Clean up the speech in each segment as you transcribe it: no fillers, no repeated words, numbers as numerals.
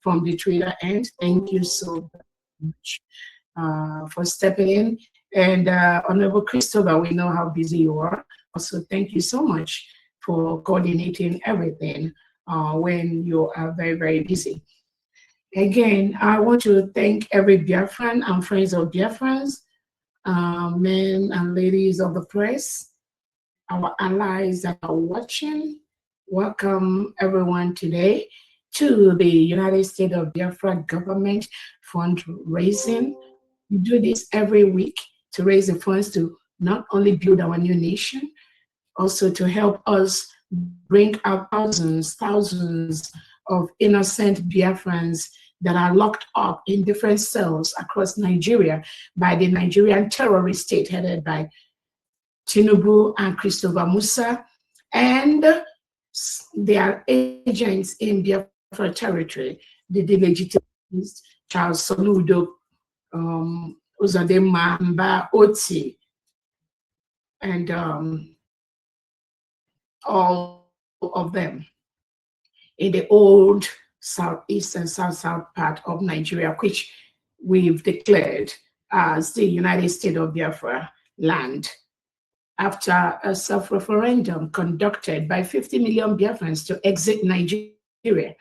from the Twitter end. Thank you so much for stepping in. And Honorable Christopher, we know how busy you are. Also, thank you so much for coordinating everything when you are very, very busy. Again, I want to thank every Biafran and friends of Biafrans, men and ladies of the press, our allies that are watching. Welcome everyone today to the United States of Biafra government fundraising. We do this every week to raise the funds to not only build our new nation, also to help us bring out thousands of innocent Biafrans that are locked up in different cells across Nigeria by the Nigerian terrorist state headed by Tinubu and Christopher Musa, and their agents in Biafra territory, the delegitimists, Charles Soludo, Uzodimma Mba Oti, and all of them in the old southeast and south part of Nigeria, which we've declared as the United States of Biafra land after a self-referendum conducted by 50 million Biafrans to exit Nigeria,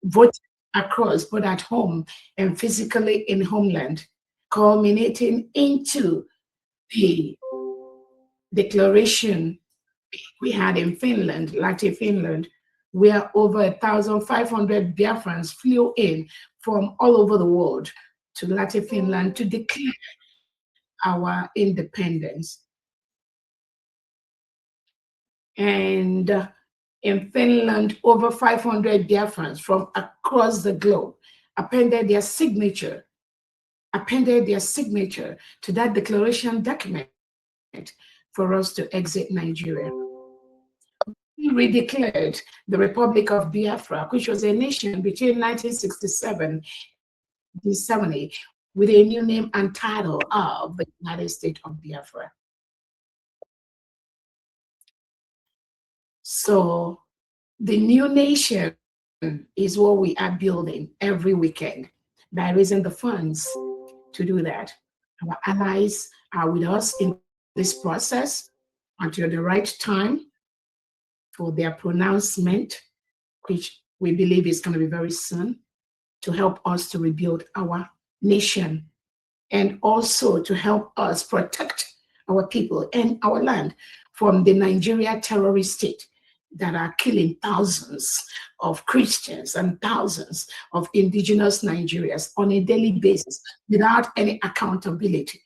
voted across, both at home and physically in homeland, culminating into the declaration we had in Finland, Latin Finland, where over 1,500 Biafrans flew in from all over the world to Latin Finland to declare our independence. And in Finland, over 500 Biafrans from across the globe appended their signature to that declaration document for us to exit Nigeria. We redeclared the Republic of Biafra, which was a nation between 1967 and 1970, with a new name and title of the United States of Biafra. So the new nation is what we are building every weekend by raising the funds to do that. Our allies are with us in this process until the right time for their pronouncement, which we believe is going to be very soon, to help us to rebuild our nation and also to help us protect our people and our land from the Nigeria terrorist state that are killing thousands of Christians and thousands of indigenous Nigerians on a daily basis without any accountability.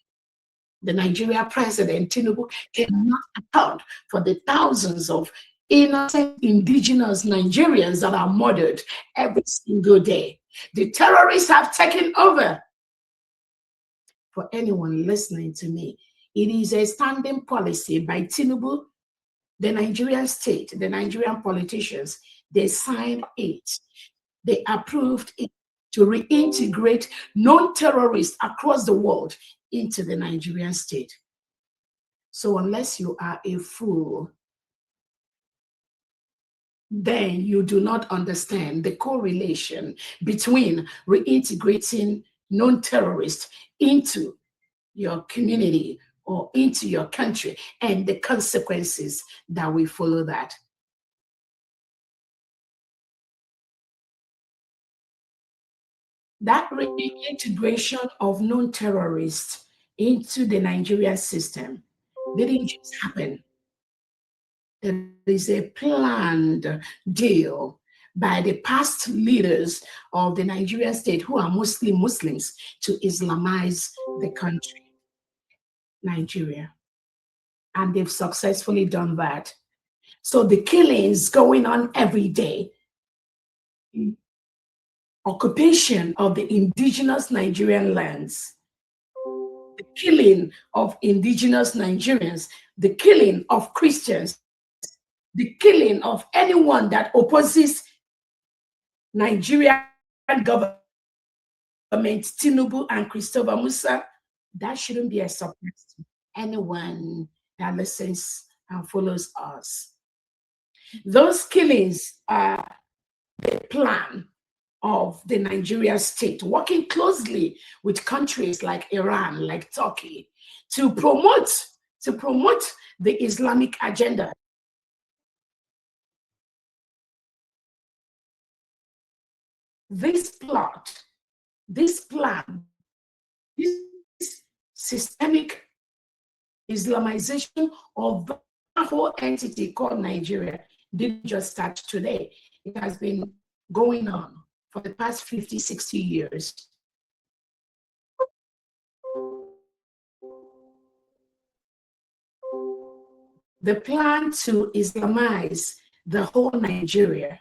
The Nigeria president, Tinubu, cannot account for the thousands of innocent indigenous Nigerians that are murdered every single day. The terrorists have taken over. For anyone listening to me, it is a standing policy by Tinubu, the Nigerian state, the Nigerian politicians. They signed it. They approved it to reintegrate non-terrorists across the world into the Nigerian state. So unless you are a fool, then you do not understand the correlation between reintegrating non-terrorists into your community or into your country and the consequences that will follow that. That reintegration of non-terrorists into the Nigerian system didn't just happen. There is a planned deal by the past leaders of the Nigerian state, who are mostly Muslims, to Islamize the country, Nigeria. And they've successfully done that. So the killings going on every day, occupation of the indigenous Nigerian lands, the killing of indigenous Nigerians, the killing of Christians, the killing of anyone that opposes Nigerian government, Tinubu and Christopher Musa, that shouldn't be a surprise to anyone that listens and follows us. Those killings are the plan of the Nigeria state, working closely with countries like Iran, like Turkey, to promote the Islamic agenda. This plot, this plan, this systemic Islamization of the whole entity called Nigeria didn't just start today. It has been going on for the past 50, 60 years. The plan to Islamize the whole Nigeria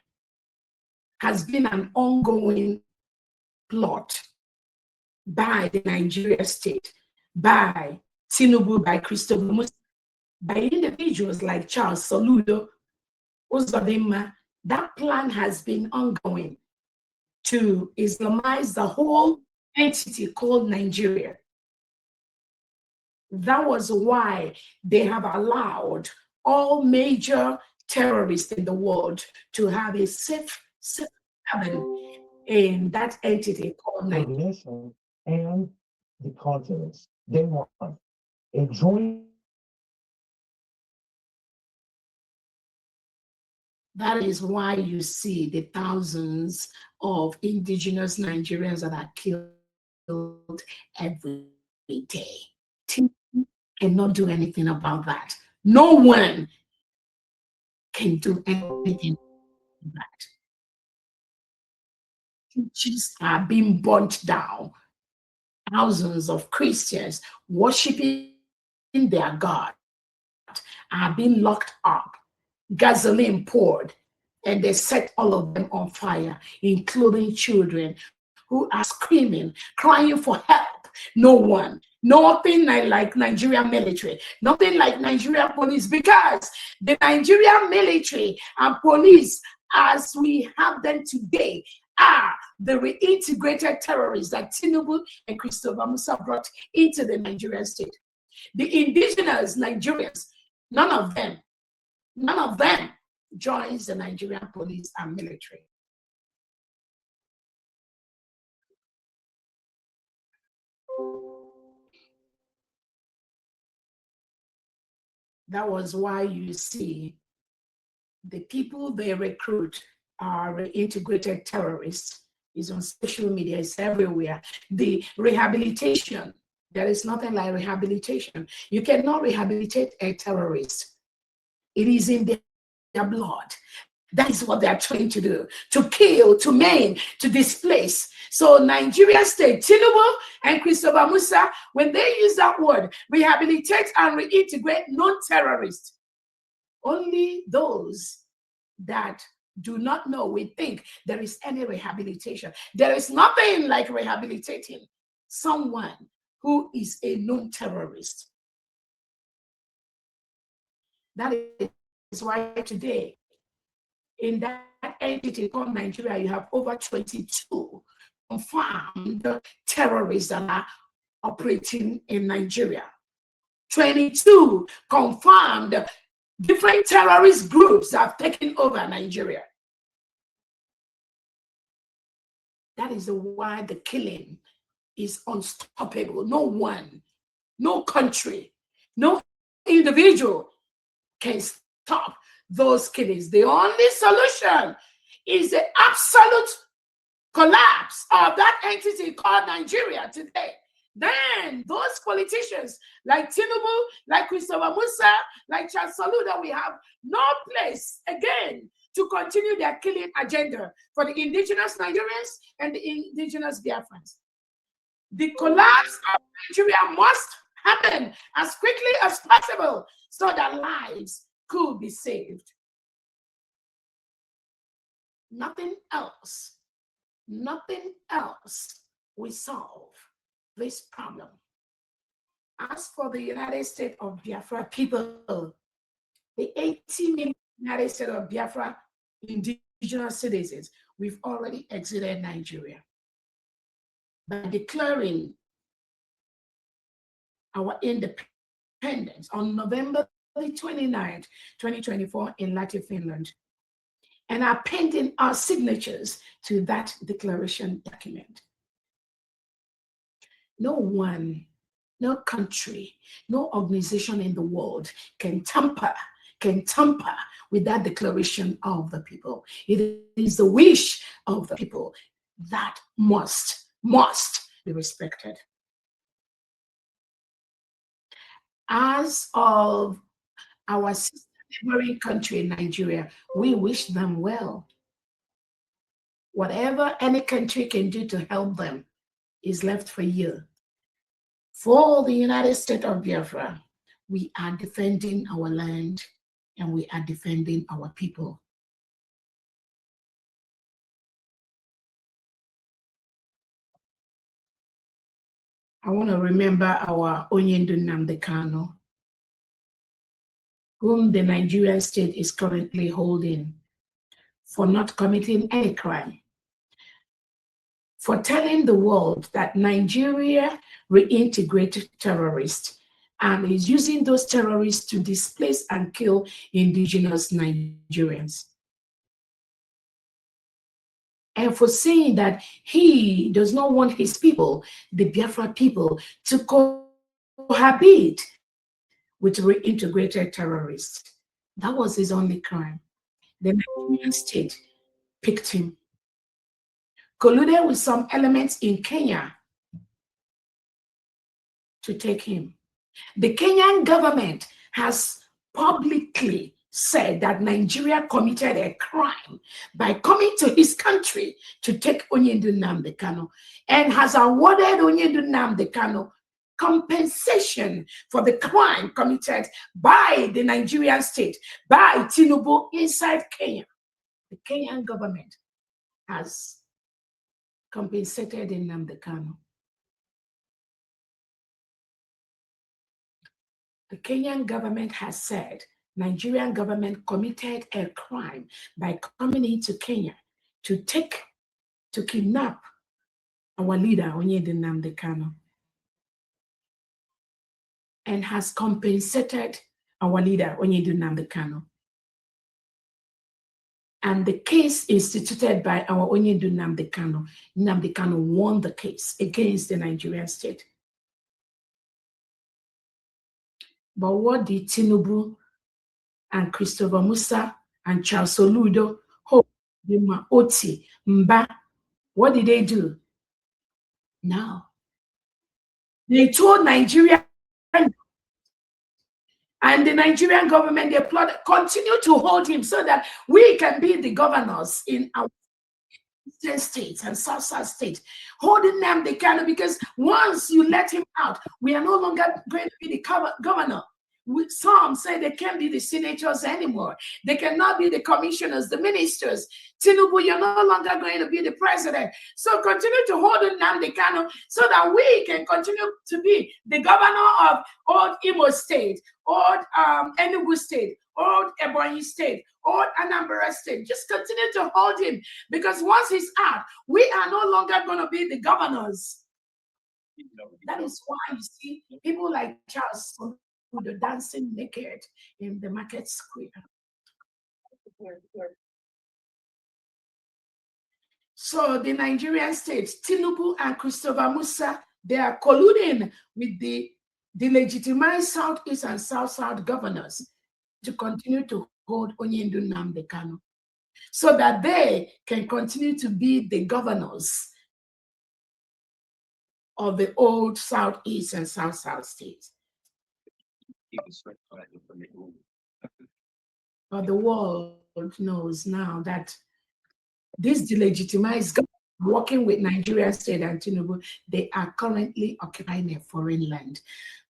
has been an ongoing plot by the Nigeria state, by Tinubu, by Christopher Musa, by individuals like Charles Soludo, Uzodinma. That plan has been ongoing to Islamize the whole entity called Nigeria. That was why they have allowed all major terrorists in the world to have a safe haven in that entity called Nigeria. And the continents. They want a joint. That is why you see the thousands of indigenous Nigerians that are killed every day and not do anything about that. No one can do anything about that. Churches are being burnt down. Thousands of Christians worshiping their God are being locked up, gasoline poured, and they set all of them on fire, including children who are screaming, crying for help. No one, nothing like Nigerian military, nothing like Nigerian police, because the Nigerian military and police, as we have them today, are the reintegrated terrorists that Tinubu and Christopher Musa brought into the Nigerian state. The indigenous Nigerians, none of them joins the Nigerian police and military. That was why you see the people they recruit are integrated terrorists. It's on social media, it's everywhere. The rehabilitation, there is nothing like rehabilitation. You cannot rehabilitate a terrorist. It is in their blood. That is what they are trying to do, to kill, to maim, to displace. So Nigeria State, Tinubu and Christopher Musa, when they use that word, rehabilitate and reintegrate non-terrorists, only those that do not know we think there is any rehabilitation. There is nothing like rehabilitating someone who is a known terrorist. That is why today, in that entity called Nigeria, you have over 22 confirmed terrorists that are operating in Nigeria. 22 confirmed different terrorist groups have taken over Nigeria. That is why the killing is unstoppable. No one, no country, no individual can stop those killings. The only solution is the absolute collapse of that entity called Nigeria today. Then those politicians like Tinubu, like Christopher Musa, like Charles Soludo, we have no place again to continue their killing agenda for the indigenous Nigerians and the indigenous Biafrans. The collapse of Nigeria must happen as quickly as possible so that lives could be saved. Nothing else will solve this problem. As for the United States of Biafra people, the 80 million United States of Biafra indigenous citizens, we've already exited Nigeria by declaring our independence on November 29th, 2024 in Lahti, Finland. and appending our signatures to that declaration document. No one, no country, no organization in the world can tamper with that declaration of the people. It is the wish of the people that must be respected. As of our sister neighboring country, Nigeria, we wish them well. Whatever any country can do to help them is left for you. For the United States of Biafra, we are defending our land and we are defending our people. I want to remember our Onyendu Nnamdi Kanu, whom the Nigerian state is currently holding for not committing any crime, for telling the world that Nigeria reintegrated terrorists and is using those terrorists to displace and kill indigenous Nigerians. And for saying that he does not want his people, the Biafra people, to cohabit with reintegrated terrorists. That was his only crime. The Nigerian state picked him, colluded with some elements in Kenya to take him. The Kenyan government has publicly said that Nigeria committed a crime by coming to his country to take Onyendu Nnamdi Kanu, and has awarded Onyendu Nnamdi Kanu compensation for the crime committed by the Nigerian state, by Tinubu inside Kenya. The Kenyan government has compensated Nnamdi Kanu. The Kenyan government has said Nigerian government committed a crime by coming into Kenya to kidnap our leader, Onyendu Nnamdi Kanu, and has compensated our leader, Onyendu Nnamdi Kanu. And the case instituted by our Onyendu Nnamdi Kanu won the case against the Nigerian state. But what did Tinubu and Christopher Musa and Charles Soludo, Oti, Mba, what did they do? Now, they told Nigeria and the Nigerian government, they plotted, continue to hold him so that we can be the governors in our eastern states and south states, holding them the Kanu, because once you let him out, we are no longer going to be the governor. Some say they can't be the senators anymore. They cannot be the commissioners, the ministers. Tinubu, you're no longer going to be the president. So continue to hold Nnamdi Kanu so that we can continue to be the governor of old Imo State, old Enugu State, old Ebonyi State, old Anambra State. Just continue to hold him, because once he's out, we are no longer going to be the governors. That is why you see people like Charles the dancing naked in the market square. So the Nigerian state, Tinubu and Christopher Musa, they are colluding with the legitimized Southeast and South governors to continue to hold Onyendu Nnamdi Kanu, so that they can continue to be the governors of the old Southeast and South states. But the world knows now that this delegitimized government working with Nigerian state and Tinubu, they are currently occupying a foreign land.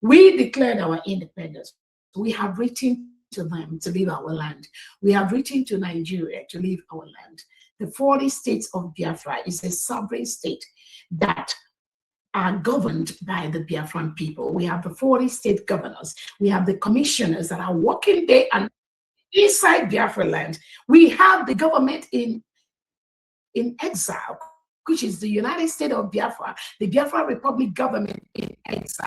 We declared our independence. We have written to them to leave our land. We have written to Nigeria to leave our land. The 40 states of Biafra is a sovereign state that are governed by the Biafran people. We have the 40 state governors. We have the commissioners that are working there and inside Biafra land. We have the government in exile, which is the United States of Biafra, the Biafra Republic government in exile,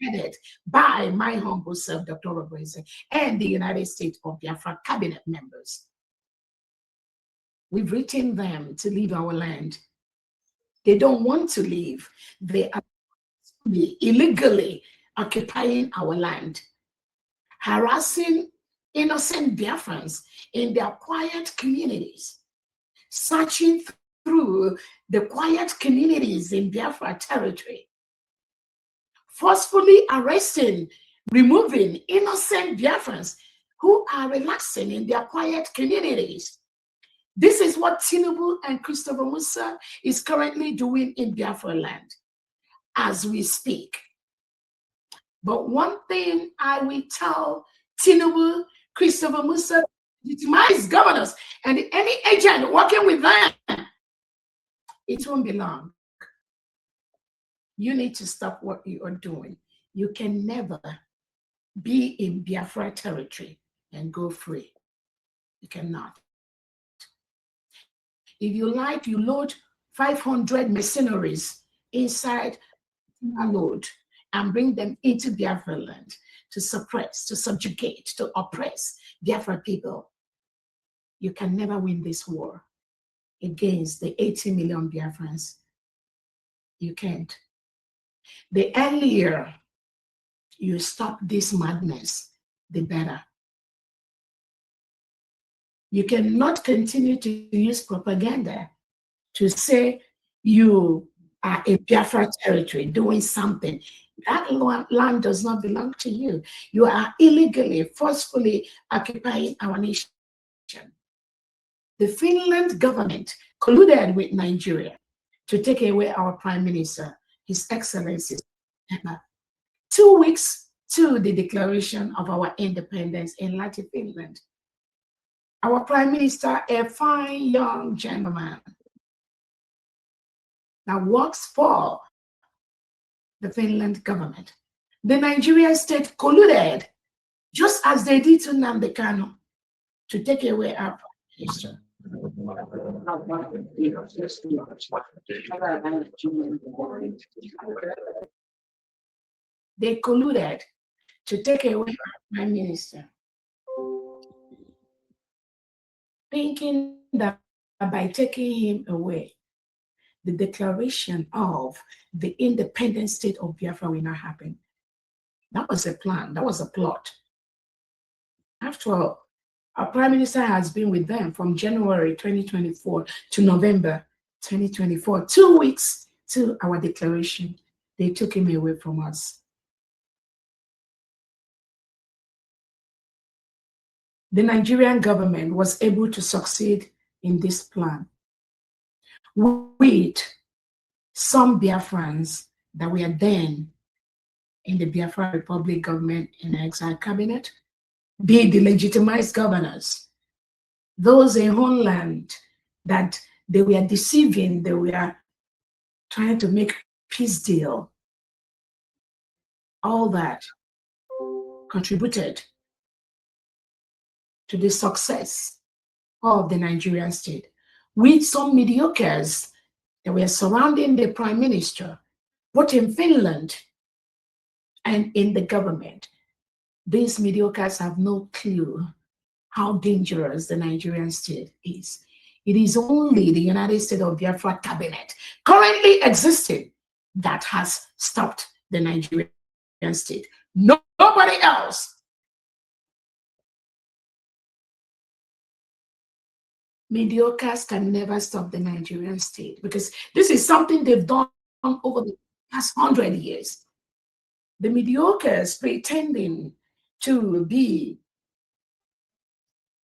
headed by my humble self, Dr. Robertson, and the United States of Biafra cabinet members. We've written them to leave our land. They don't want to leave. They are illegally occupying our land, harassing innocent Biafrans in their quiet communities, searching through the quiet communities in Biafra territory, forcefully arresting, removing innocent Biafrans who are relaxing in their quiet communities. This is what Tinubu and Christopher Musa is currently doing in Biafra land as we speak. But one thing I will tell Tinubu, Christopher Musa, legitimize governors, and any agent working with them, it won't be long. You need to stop what you are doing. You can never be in Biafra territory and go free. You cannot. If you like, you load 500 mercenaries inside a load and bring them into Biafra land to suppress, to subjugate, to oppress Biafra people. You can never win this war against the 80 million Biafrans. You can't. The earlier you stop this madness, the better. You cannot continue to use propaganda to say you are in Biafra territory doing something. That land does not belong to you. You are illegally, forcefully occupying our nation. The Finland government colluded with Nigeria to take away our Prime Minister, His Excellency. 2 weeks to the declaration of our independence in Latin Finland. Our Prime Minister, a fine young gentleman that works for the Finland government. The Nigerian state colluded, just as they did to Nnamdi Kanu, to take away our Prime Minister. They colluded to take away our Prime Minister, thinking that by taking him away, the declaration of the independent state of Biafra will not happen. That was a plan. That was a plot. After all, our Prime Minister has been with them from January 2024 to November 2024. 2 weeks to our declaration, they took him away from us. The Nigerian government was able to succeed in this plan with some Biafrans that were then in the Biafra Republic government in exile cabinet, be the legitimized governors, those in homeland that they were deceiving, they were trying to make peace deal. All that contributed to the success of the Nigerian state, with some mediocres that were surrounding the Prime Minister, both in Finland and in the government. These mediocres have no clue how dangerous the Nigerian state is. It is only the United States of Biafra cabinet currently existing that has stopped the Nigerian state. Nobody else. Mediocres can never stop the Nigerian state because this is something they've done over the past 100 years. The mediocres pretending to be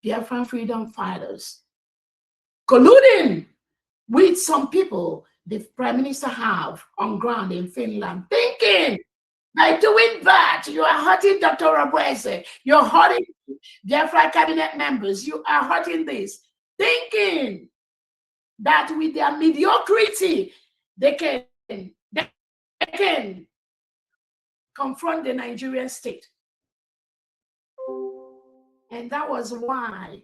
Biafran freedom fighters, colluding with some people the Prime Minister have on ground in Finland, thinking by doing that, you are hurting Dr. Rabweze, you're hurting Biafra cabinet members, you are hurting this, thinking that with their mediocrity, they can confront the Nigerian state. And that was why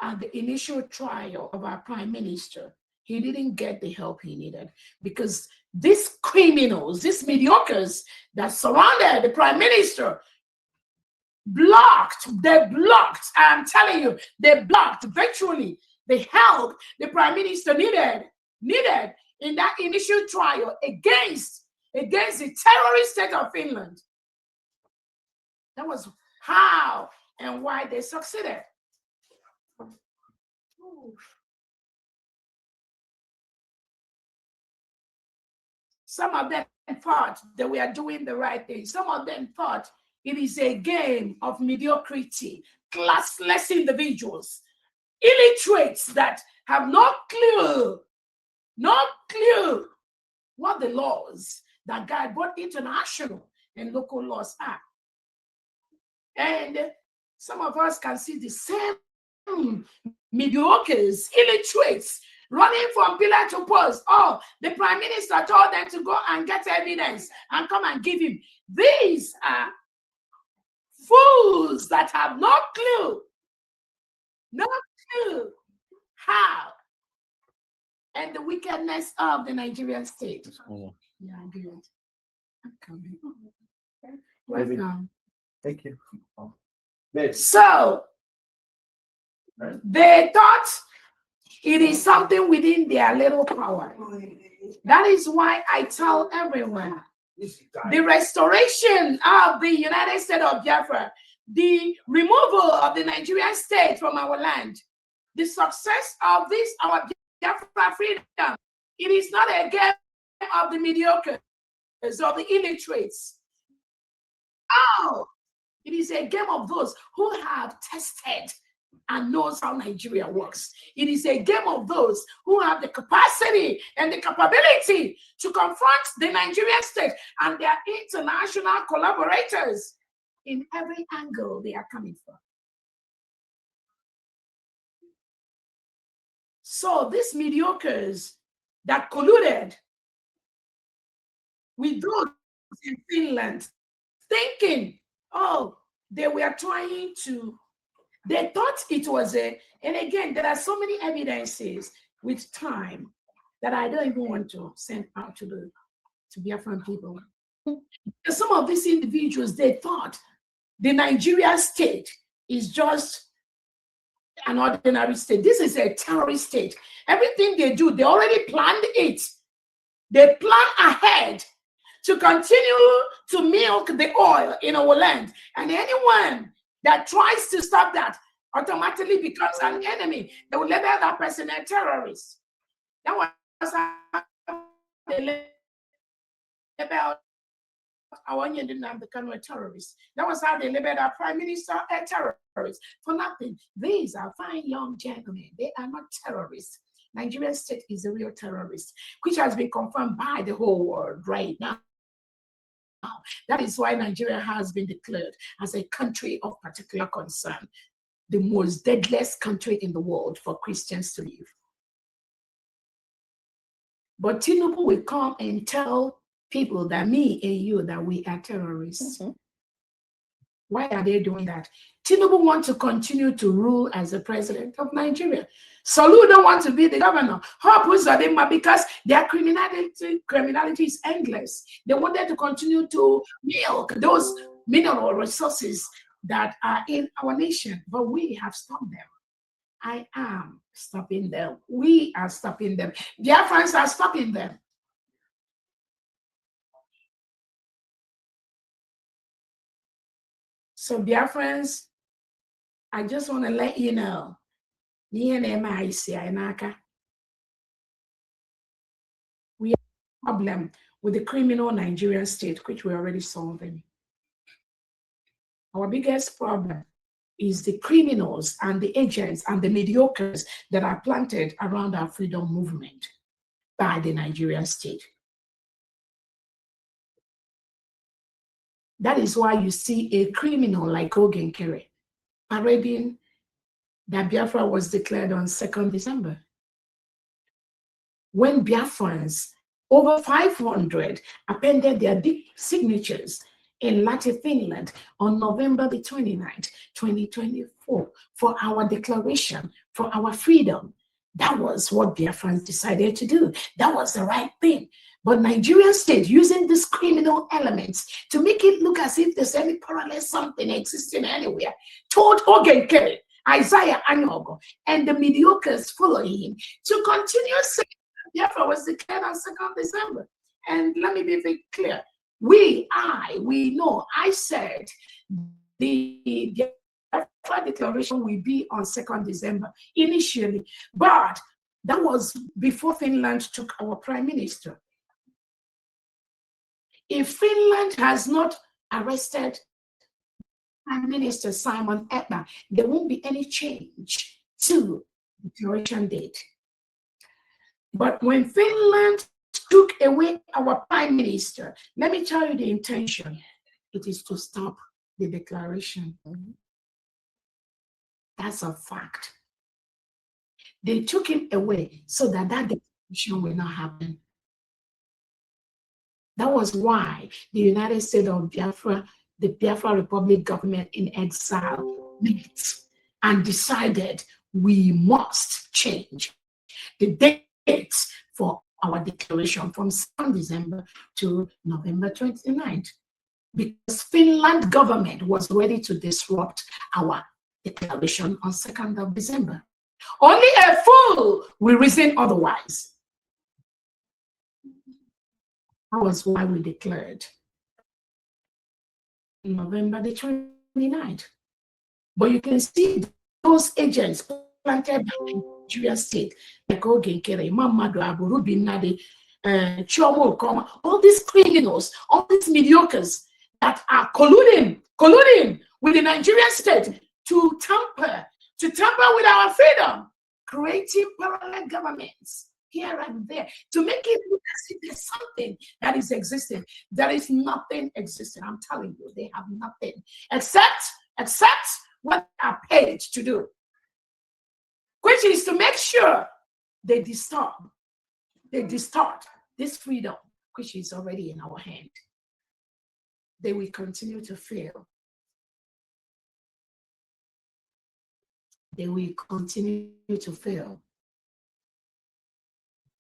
at the initial trial of our Prime Minister, he didn't get the help he needed, because these criminals, these mediocres that surrounded the Prime Minister, they blocked, I'm telling you, they blocked virtually the help the prime minister needed in that initial trial against the terrorist state of Finland. That was how and why they succeeded. Some of them thought that we are doing the right thing. Some of them thought it is a game of mediocrity, classless individuals, illiterates that have no clue what the laws that guide both international and local laws are. And some of us can see the same mediocres, illiterates, running from pillar to post. Oh, the prime minister told them to go and get evidence and come and give him. These are fools that have no clue how and the wickedness of the Nigerian state. Yeah, good. I'm coming. Welcome. Thank you. So they thought it is something within their little power. That is why I tell everyone the restoration of the United States of Biafra, the removal of the Nigerian state from our land, the success of this, our Biafra freedom, it is not a game of the mediocre, of the illiterates. Oh, it is a game of those who have tested and knows how Nigeria works. It is a game of those who have the capacity and the capability to confront the Nigerian state and their international collaborators in every angle they are coming from. So these mediocres that colluded with those in Finland, thinking, oh, they were trying to, they thought it was a, and again, there are so many evidences with time that I don't even want to send out to Biafran people. Some of these individuals, they thought the Nigerian state is just an ordinary state. This is a terrorist state. Everything they do, they already planned it. They plan ahead to continue to milk the oil in our land. And anyone that tries to stop that automatically becomes an enemy. They will label that person a terrorist. That was how they labeled our Indian didn't have become a terrorist. That was how they labeled our prime minister a terrorist. For nothing. These are fine young gentlemen. They are not terrorists. Nigerian state is a real terrorist, which has been confirmed by the whole world right now. That is why Nigeria has been declared as a country of particular concern, the most deadliest country in the world for Christians to live. But Tinubu will come and tell people that me and you, that we are terrorists. Mm-hmm. Why are they doing that? Tinubu wants to continue to rule as the president of Nigeria. Solu don't want to be the governor. Hope Uzodinma, because their criminality is endless. They wanted to continue to milk those mineral resources that are in our nation, but we have stopped them. I am stopping them. We are stopping them. Their friends are stopping them. So, dear friends, I just want to let you know, we have a problem with the criminal Nigerian state, which we're already solving. Our biggest problem is the criminals and the agents and the mediocres that are planted around our freedom movement by the Nigerian state. That is why you see a criminal like Ogenkere parading that Biafra was declared on 2nd December. When Biafrans, over 500, appended their signatures in Latin Finland on November the 29th, 2024, for our declaration, for our freedom. That was what Biafrans decided to do. That was the right thing. But Nigerian state, using these criminal elements to make it look as if there's any parallel something existing anywhere, told Ogenkere Isaiah Anyogo, and the mediocres following him to continue saying Biafra was declared on 2nd December. And let me be very clear. We know, I said the Biafra declaration will be on 2nd December initially, but that was before Finland took our prime minister. If Finland has not arrested Prime Minister Simon Ekpa, there won't be any change to the declaration date. But when Finland took away our prime minister, let me tell you the intention. It is to stop the declaration. That's a fact. They took him away so that declaration will not happen. That was why the United States of Biafra, the Biafra Republic government in exile, met and decided we must change the dates for our declaration from 2nd December to November 29th, because Finland government was ready to disrupt our declaration on 2nd of December. Only a fool will reason otherwise. That was why we declared November the 29th. But you can see those agents planted by Nigeria State, like Ogenkere, Mamadu Abu, Nadi, Chomo Koma, all these criminals, all these mediocres that are colluding with the Nigerian state to tamper with our freedom, creating parallel governments here and there to make it look as if there's something that is existing. There is nothing existing. I'm telling you, they have nothing except what they are paid to do, which is to make sure they distort this freedom, which is already in our hand. They will continue to fail. They will continue to fail.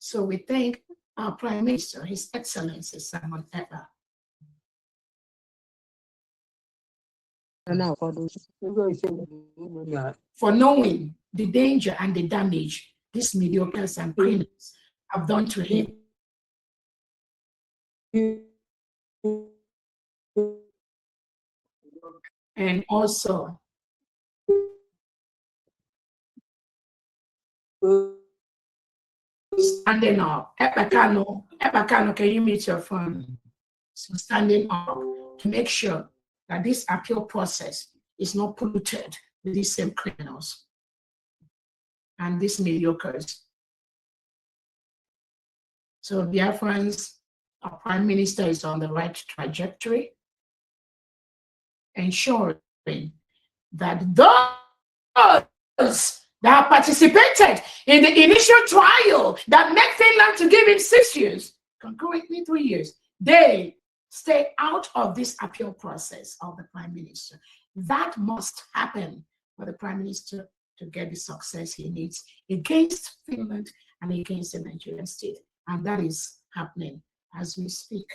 So we thank our Prime Minister, His Excellency Simon Ekpa, for knowing the danger and the damage these mediocres and criminals have done to him. And also standing up. Epakano, can you mute your phone? So standing up to make sure that this appeal process is not polluted with these same criminals and these mediocres. So Biafrans, our Prime Minister is on the right trajectory, ensuring that those that participated in the initial trial that made Finland to give him 6 years, concurrently 3 years, they stay out of this appeal process of the Prime Minister. That must happen for the Prime Minister to get the success he needs against Finland and against the Nigerian state. And that is happening as we speak.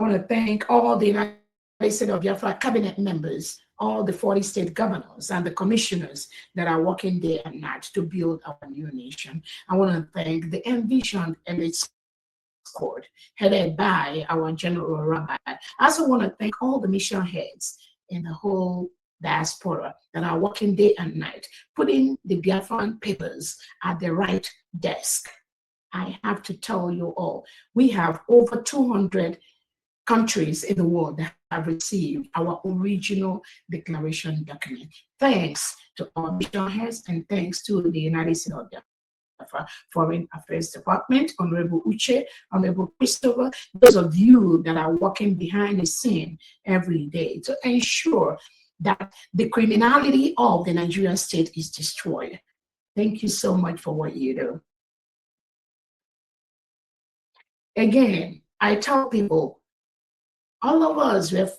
I want to thank all the United States of Biafra cabinet members, all the 40 state governors and the commissioners that are working day and night to build our new nation. I want to thank the envisioned elite squad headed by our General Rabbi. I also want to thank all the mission heads in the whole diaspora that are working day and night, putting the Biafran papers at the right desk. I have to tell you all, we have over 200 countries in the world that have received our original declaration document. Thanks to our mission heads and thanks to the United States of Biafra Foreign Affairs Department, Honorable Uche, Honorable Christopher, those of you that are working behind the scene every day to ensure that the criminality of the Nigerian state is destroyed. Thank you so much for what you do. Again, I tell people, all of us were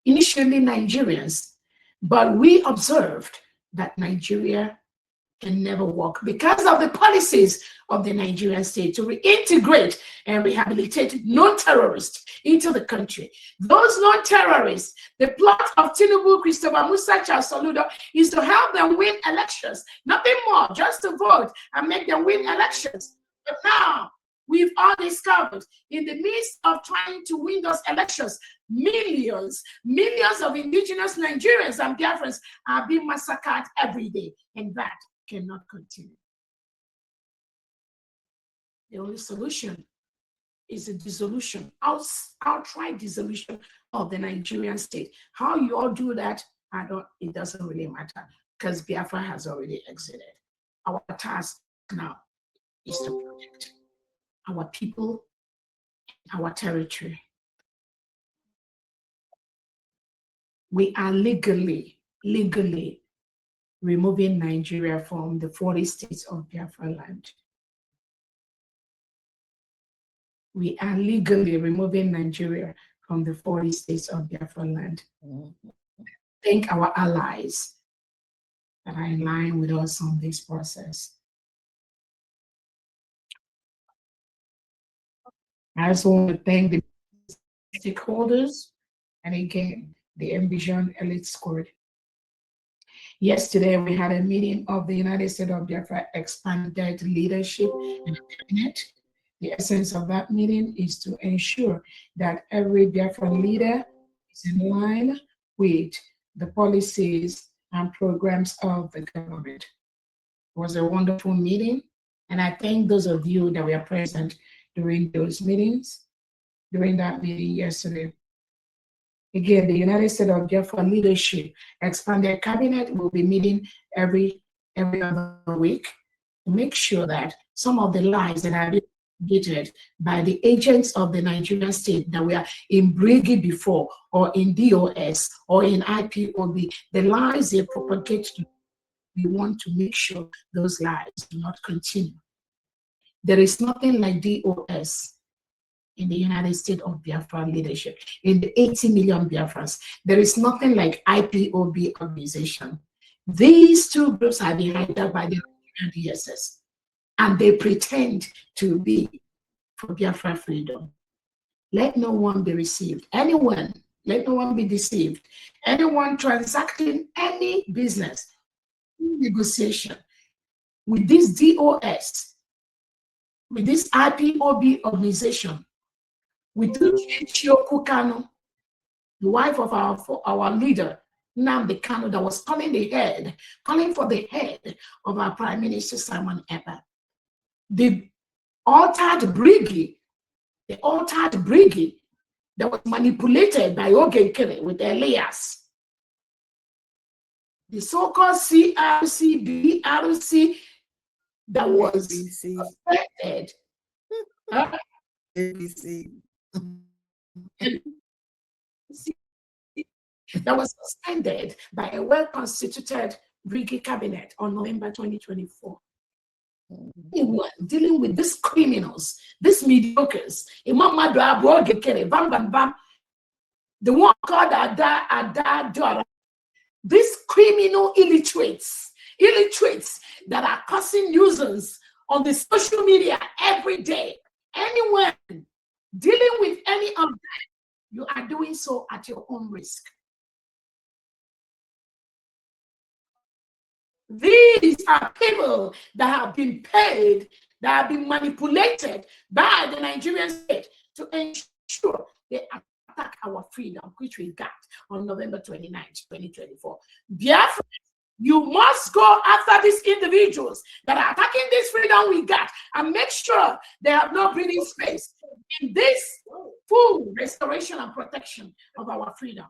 initially Nigerians, but we observed that Nigeria can never work because of the policies of the Nigerian state to reintegrate and rehabilitate non-terrorists into the country. Those non-terrorists, the plot of Tinubu, Christopher Musa, Charles Soludo is to help them win elections. Nothing more, just to vote and make them win elections. But now, we've all discovered in the midst of trying to win those elections, millions of indigenous Nigerians and Biafrans are being massacred every day, and that cannot continue. The only solution is a dissolution, outright dissolution of the Nigerian state. How you all do that, it doesn't really matter because Biafra has already exited. Our task now is to protect our people, our territory. We are legally removing Nigeria from the 40 states of Biafra land. We are legally removing Nigeria from the 40 states of Biafra land. Thank our allies that are in line with us on this process. I also want to thank the stakeholders and again, the Envision Elite Squad. Yesterday, we had a meeting of the United States of Biafra Expanded Leadership and Cabinet. The essence of that meeting is to ensure that every Biafra leader is in line with the policies and programs of the government. It was a wonderful meeting, and I thank those of you that were present during those meetings, during that meeting yesterday. Again, the United States of Biafra Leadership Expanded Cabinet will be meeting every other week to make sure that some of the lies that are being propagated by the agents of the Nigerian state that were in Brigi before, or in DOS, or in IPOB, the lies they propagate, we want to make sure those lies do not continue. There is nothing like DOS in the United States of Biafra leadership. In the 80 million Biafrans, there is nothing like IPOB organization. These two groups are behind that by the Nigerian DSS, and they pretend to be for Biafra freedom. Let no one be deceived. Anyone, let no one be deceived. Anyone transacting any business, negotiation with this DOS, with this IPOB organization, with Chioku Kanu, the wife of our leader, Nnamdi Kanu, that was calling for the head of our Prime Minister Simon Ekpa. The altered Brigi that was manipulated by Ogenkere with Elias. The so-called CRC, BRC that was suspended. ABC. That was suspended by a well-constituted Brigi cabinet on November 2024. Anyone dealing with these criminals, these mediocres, the one called Ada, these criminal illiterates that are causing nuisance on the social media every day. Anyone dealing with any of that, you are doing so at your own risk. These are people that have been paid, that have been manipulated by the Nigerian state to ensure they attack our freedom, which we got on November 29th, 2024. Biafra, you must go after these individuals that are attacking this freedom we got and make sure they have no breathing space in this full restoration and protection of our freedom.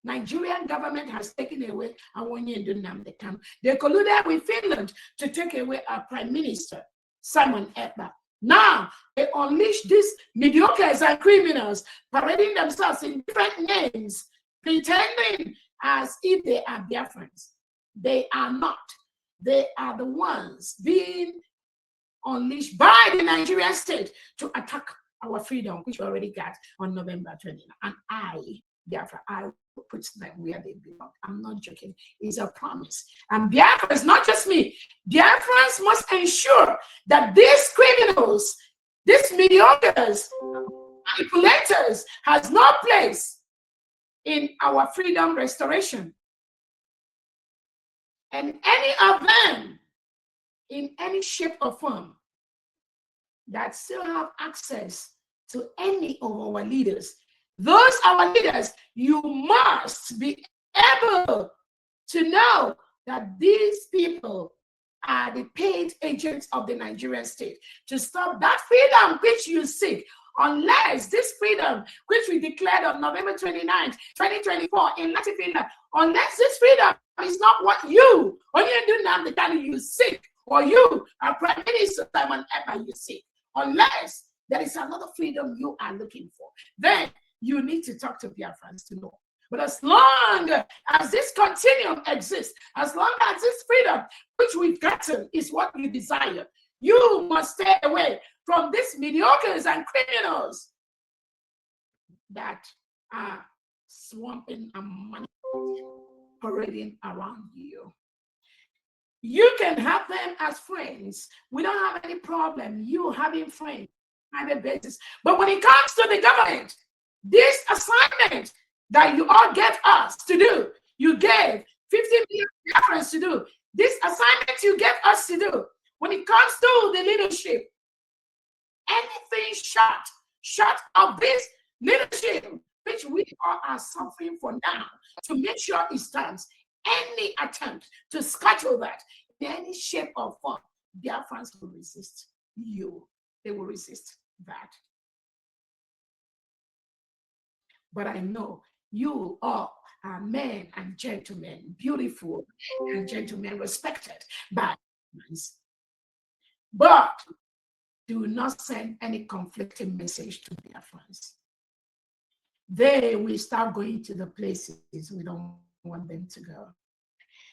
Nigerian government has taken away Awonye Nnamdi Kanu. They colluded with Finland to take away our Prime Minister, Simon Ekpa. Now, they unleash these mediocres and criminals, parading themselves in different names, pretending as if they are Biafrans. They are not. They are the ones being unleashed by the Nigerian state to attack our freedom, which we already got on November 29th. And I, Biafra, I puts them where they belong. I'm not joking. It's a promise. And Biafrans, not just me, Biafrans must ensure that these criminals, these mediocres, manipulators, has no place in our freedom restoration. And any of them, in any shape or form, that still have access to any of our leaders, those our leaders, you must be able to know that these people are the paid agents of the Nigerian state to stop that freedom which you seek, unless this freedom which we declared on November 29th, 2024 in Latvia, unless this freedom is not what you, when you do now the time you seek, or you, our Prime Minister Simon Eber, you seek, unless there is another freedom you are looking for, then you need to talk to Biafrans to know. But as long as this continuum exists, as long as this freedom which we've gotten is what you desire, you must stay away from these mediocres and criminals that are swamping and parading around you. You can have them as friends. We don't have any problem you having friends on a basis. But when it comes to the government, this assignment that you all gave us to do, you gave 50 million reference to do. This assignment you gave us to do, when it comes to the leadership, anything short of this leadership, which we all are suffering for now, to make sure it stands, any attempt to scuttle that in any shape or form, their fans will resist you. They will resist that. But I know you all are men and gentlemen, beautiful and gentlemen, respected by humans. But do not send any conflicting message to their friends. They will start going to the places we don't want them to go.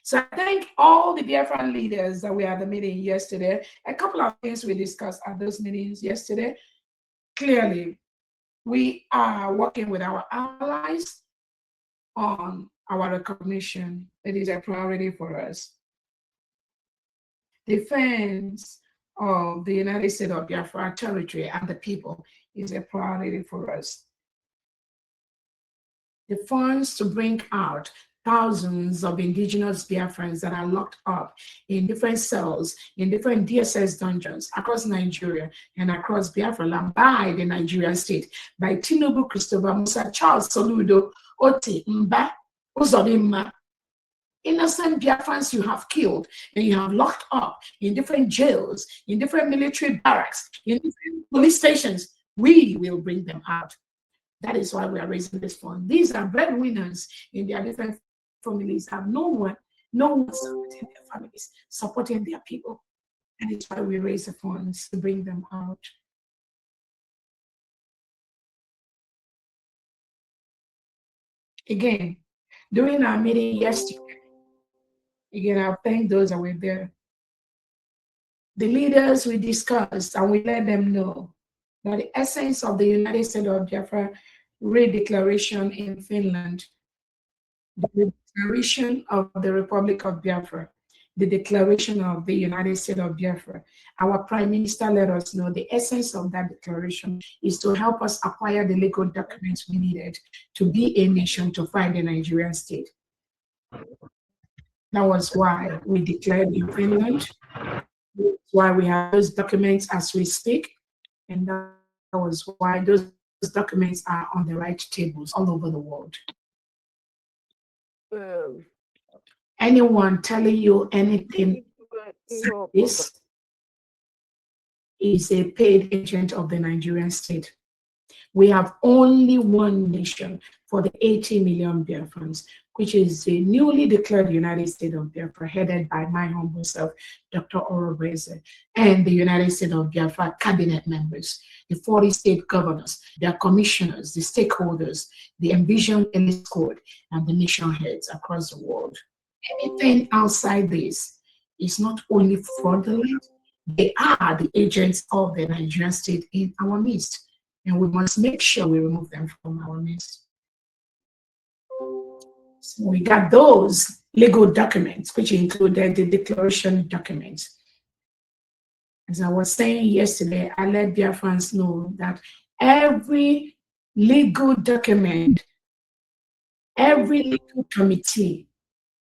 So I thank all the Biafran leaders that we had the meeting yesterday. A couple of things we discussed at those meetings yesterday. Clearly, we are working with our allies on our recognition. It is a priority for us. Defense of the United States of Biafra territory and the people is a priority for us. The funds to bring out thousands of indigenous Biafrans that are locked up in different cells, in different DSS dungeons across Nigeria and across Biafra land by the Nigerian state, by Tinubu, Christopher Musa, Charles Soludo, Oti Mba, Uzodimma. Innocent Biafrans you have killed and you have locked up in different jails, in different military barracks, in different police stations. We will bring them out. That is why we are raising this fund. These are breadwinners in their different families, have no one supporting their families, supporting their people. And it's why we raise the funds to bring them out. Again, during our meeting yesterday, again, I thank those that were there. The leaders we discussed and we let them know that the essence of the United States of Biafra redeclaration in Finland, the declaration of the Republic of Biafra, the declaration of the United States of Biafra, our Prime Minister let us know the essence of that declaration is to help us acquire the legal documents we needed to be a nation to fight the Nigerian state. That was why we declared in Finland. That's why we have those documents as we speak. And that was why those documents are on the right tables all over the world. Anyone telling you anything like this is a paid agent of the Nigerian state. We have only one nation for the 80 million Biafrans, which is the newly declared United States of Biafra, headed by my humble self, Dr. Orobeze, and the United States of Biafra cabinet members, the 40 state governors, their commissioners, the stakeholders, the envisioned elite code, and the nation heads across the world. Anything outside this is not only fraudulent, they are the agents of the Nigerian state in our midst. And we must make sure we remove them from our midst. So we got those legal documents, which included the declaration documents. As I was saying yesterday, I let Biafrans know that every legal document, every legal committee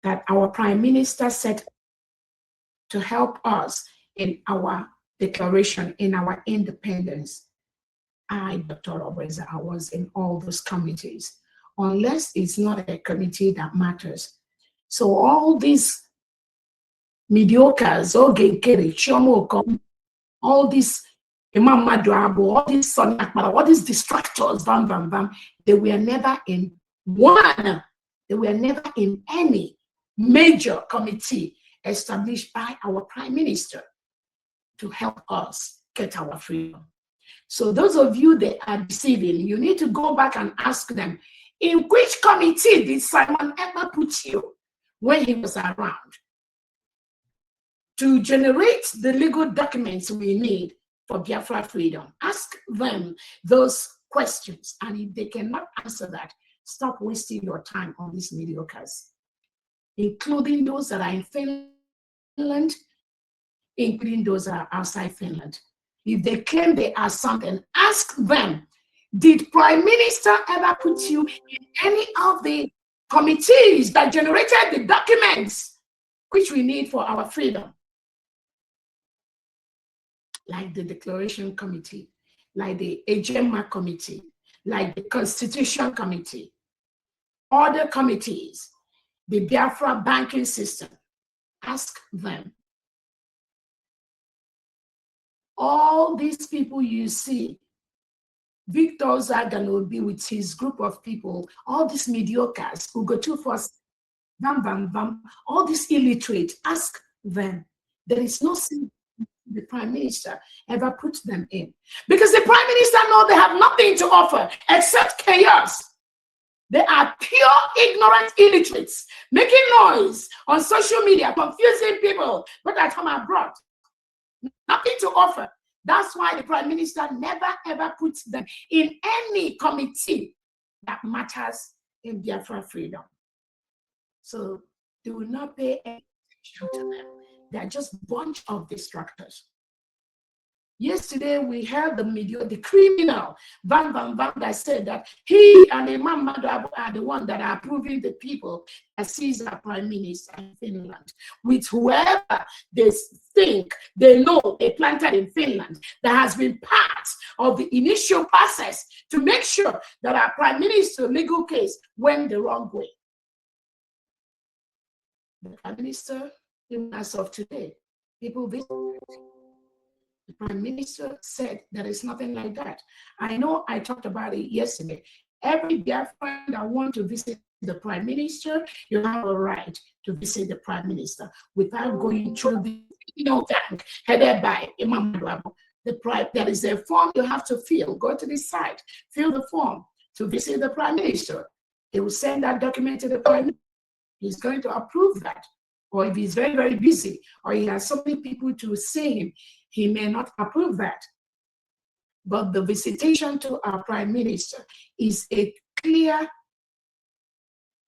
that our Prime Minister set to help us in our declaration, in our independence, Dr. Roberts, I was in all those committees, unless it's not a committee that matters. So all these mediocres, all these Imam Madrabo, all these Sonny Akbara, all these distractors, bam, bam, bam, they were never in one. They were never in any major committee established by our Prime Minister to help us get our freedom. So those of you that are deceiving, you need to go back and ask them, in which committee did Simon ever put you when he was around to generate the legal documents we need for Biafra freedom? Ask them those questions. And if they cannot answer that, stop wasting your time on these mediocres, including those that are in Finland, including those that are outside Finland. If they claim they are something, ask them, did Prime Minister ever put you in any of the committees that generated the documents which we need for our freedom? Like the Declaration Committee, like the Ejema Committee, like the Constitution Committee, other committees, the Biafra banking system. Ask them. All these people you see, Victor Zagalobi with his group of people, all these mediocres who go too fast, bam, bam, bam, all these illiterate, ask them. There is no sin the Prime Minister ever put them in. Because the Prime Minister knows they have nothing to offer except chaos. They are pure ignorant illiterates, making noise on social media, confusing people, but at home abroad. Nothing to offer. That's why the Prime Minister never ever puts them in any committee that matters in Biafra freedom. So they will not pay any attention to them. They are just a bunch of distractors. Yesterday, we heard the criminal, Van that said that he and Imam Madab are the ones that are approving the people as he's our Prime Minister in Finland, with whoever they think they know they planted in Finland that has been part of the initial process to make sure that our Prime Minister legal case went the wrong way. The Prime Minister, even as of today, people visit. The Prime Minister said there is nothing like that. I know I talked about it yesterday. Every Biafran that wants to visit the Prime Minister, you have a right to visit the Prime Minister without going through the bank headed by Imam Adwabo. There is a form you have to fill. Go to this site, fill the form to visit the Prime Minister. They will send that document to the Prime Minister. He's going to approve that. Or if he's very, very busy, or he has so many people to see him, he may not approve that. But the visitation to our Prime Minister is a clear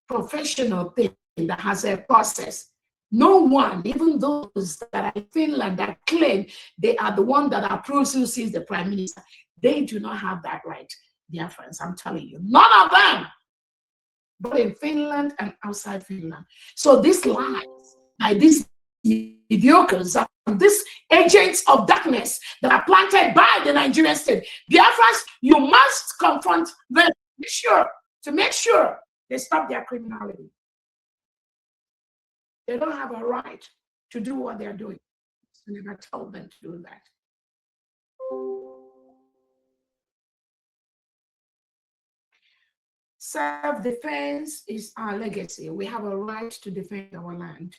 professional thing that has a process. No one, even those that are in Finland that claim they are the one that approves who sees the Prime Minister, they do not have that right, dear friends. I'm telling you, none of them, but in Finland and outside Finland. So these lies by these mediocres, these agents of darkness that are planted by the Nigerian state, Biafrans, you must confront them to make sure they stop their criminality. They don't have a right to do what they're doing. I never told them to do that. Self-defense is our legacy. We have a right to defend our land.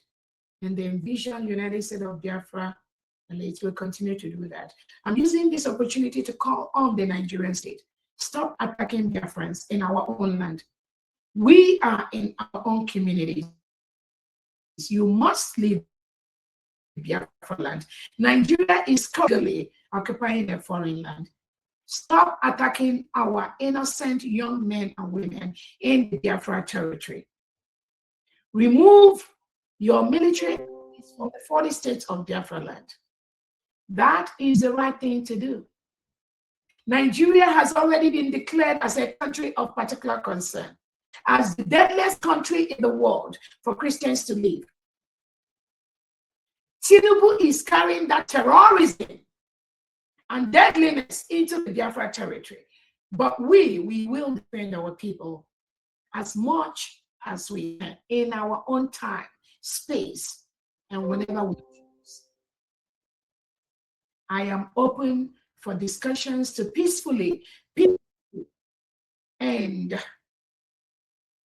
And the envisioned United States of Biafra, and it will continue to do that. I'm using this opportunity to call on the Nigerian state. Stop attacking Biafrans in our own land. We are in our own communities. You must leave Biafra land. Nigeria is currently occupying a foreign land. Stop attacking our innocent young men and women in the Biafra territory. remove your military from the 40 states of Biafra land. That is the right thing to do. Nigeria has already been declared as a country of particular concern, as the deadliest country in the world for Christians to live. Tinubu is carrying that terrorism and deadliness into the Biafra territory. But we will defend our people as much as we can in our own time, space, and whenever we choose. I am open for discussions to peacefully end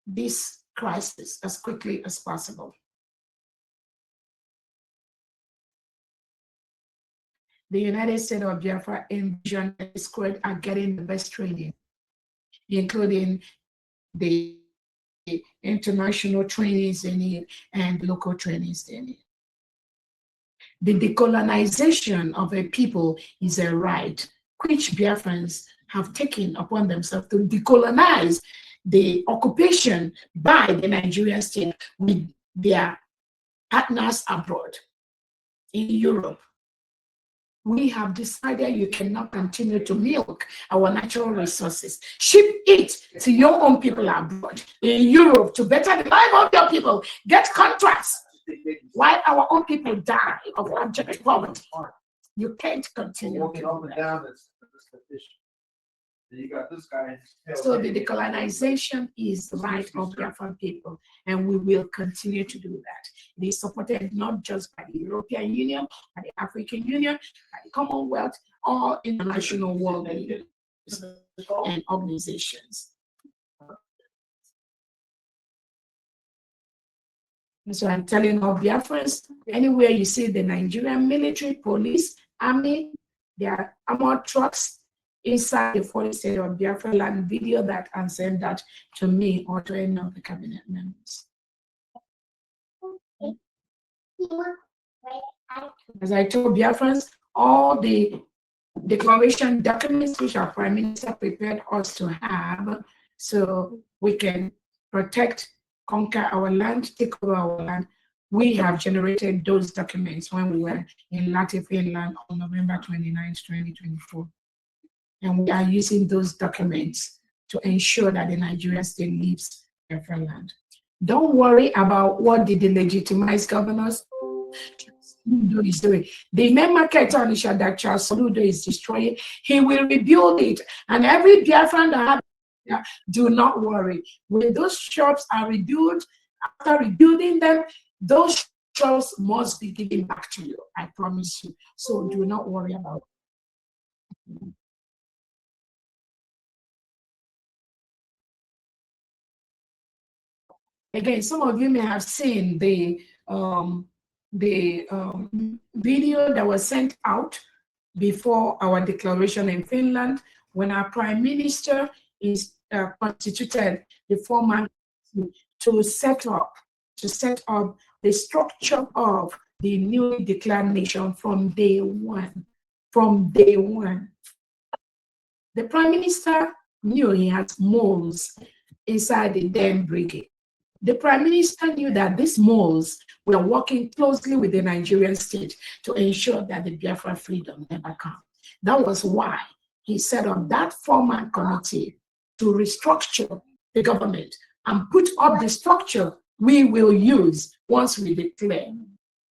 this crisis as quickly as possible. The United States of Biafra envision and squad are getting the best training, including the international trainings they need and local trainings they need. The decolonization of a people is a right which Biafrans have taken upon themselves to decolonize the occupation by the Nigerian state with their partners abroad in Europe. We have decided you cannot continue to milk our natural resources. Ship it to your own people abroad in Europe to better the life of your people. Get contracts while our own people die of abject poverty. You can't continue. You got this guy. So the decolonization is the right of Biafran people, and we will continue to do that. It is supported not just by the European Union, by the African Union, by the Commonwealth, or international world leaders and organizations. So I'm telling all Biafrans, anywhere you see the Nigerian military, police, army, their armored trucks inside the 40 state of Biafra land, video that and send that to me or to any of the cabinet members. As I told Biafrans, all the declaration documents which our Prime Minister prepared us to have so we can protect, conquer our land, take over our land. We have generated those documents when we were in Latin Finland on November 29, 2024. And we are using those documents to ensure that the Nigerian state leaves Biafra land. Don't worry about what the delegitimized governors is doing. The main market on Isha that Charles Soludo is destroying, he will rebuild it. And every Biafran that have, do not worry. When those shops are rebuilt, after rebuilding them, those shops must be given back to you. I promise you. So do not worry about it. Again, some of you may have seen the video that was sent out before our declaration in Finland when our Prime Minister is constituted the former to set up the structure of the newly declared nation from day one. From day one, the Prime Minister knew he had moles inside the damn brigade. The Prime Minister knew that these moles were working closely with the Nigerian state to ensure that the Biafra freedom never comes. That was why he set up that four-man committee to restructure the government and put up the structure we will use once we declare.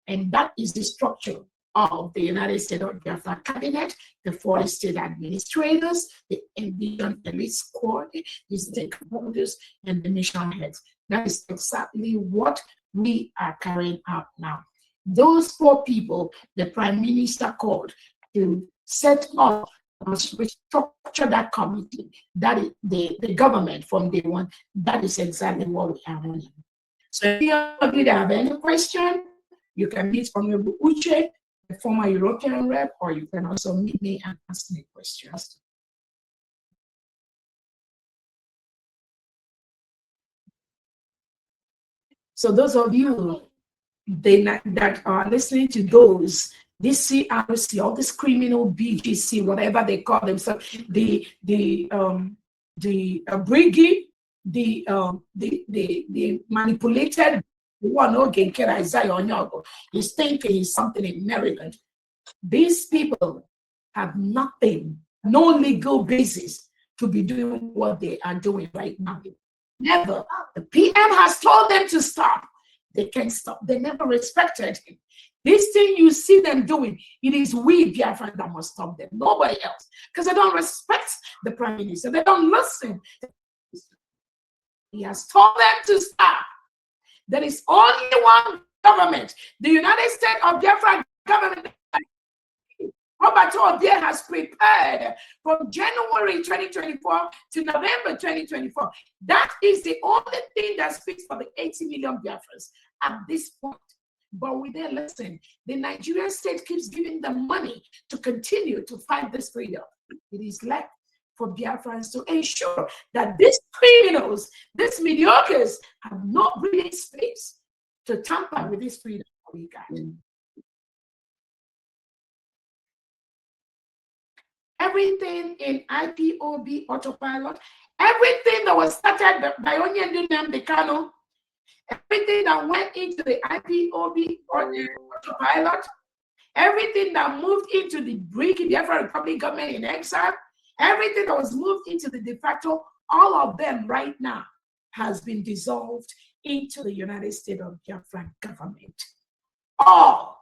And that is the structure of the United States of Biafra cabinet, the 40 state administrators, the envisioned elite squad, the stakeholders, and the nation heads. That is exactly what we are carrying out now. Those four people, the Prime Minister called to set up and restructure that committee, that is the government from day one. That is exactly what we are running. So if you have any question, you can meet Honorable Uche, the former European rep, or you can also meet me and ask me questions. So those of you that are listening to those, this CRC, all this criminal BGC, whatever they call themselves, the brigade, the manipulated one again, can Isaiah Onyago. He's thinking he's something in Maryland. These people have nothing, no legal basis to be doing what they are doing right now. Never. The PM has told them to stop. They can't stop. They never respected him. This thing you see them doing, it is we, Biafra, that must stop them. Nobody else. Because they don't respect the Prime Minister. They don't listen. He has told them to stop. There is only one government, the United States of Biafra government. Robert Obier has prepared from January 2024 to November 2024. That is the only thing that speaks for the 80 million Biafrans at this point. But we didn't listen. The Nigerian state keeps giving them money to continue to fight this freedom. It is left for Biafrans to ensure that these criminals, these mediocres, have no breathing space to tamper with this freedom we got. Everything in IPOB autopilot, everything that was started by Onyendu Nnamdi, everything that went into the IPOB autopilot, everything that moved into the BRIC, Biafra Republic government in exile, everything that was moved into the de facto, all of them right now has been dissolved into the United States of Biafra government. All,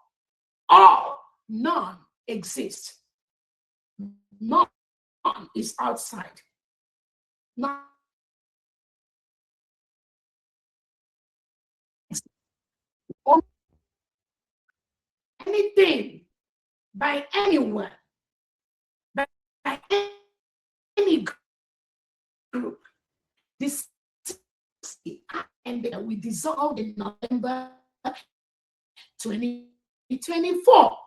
none exist. None is outside. None. Anything by anyone, by any group, this and we dissolved in November 2024.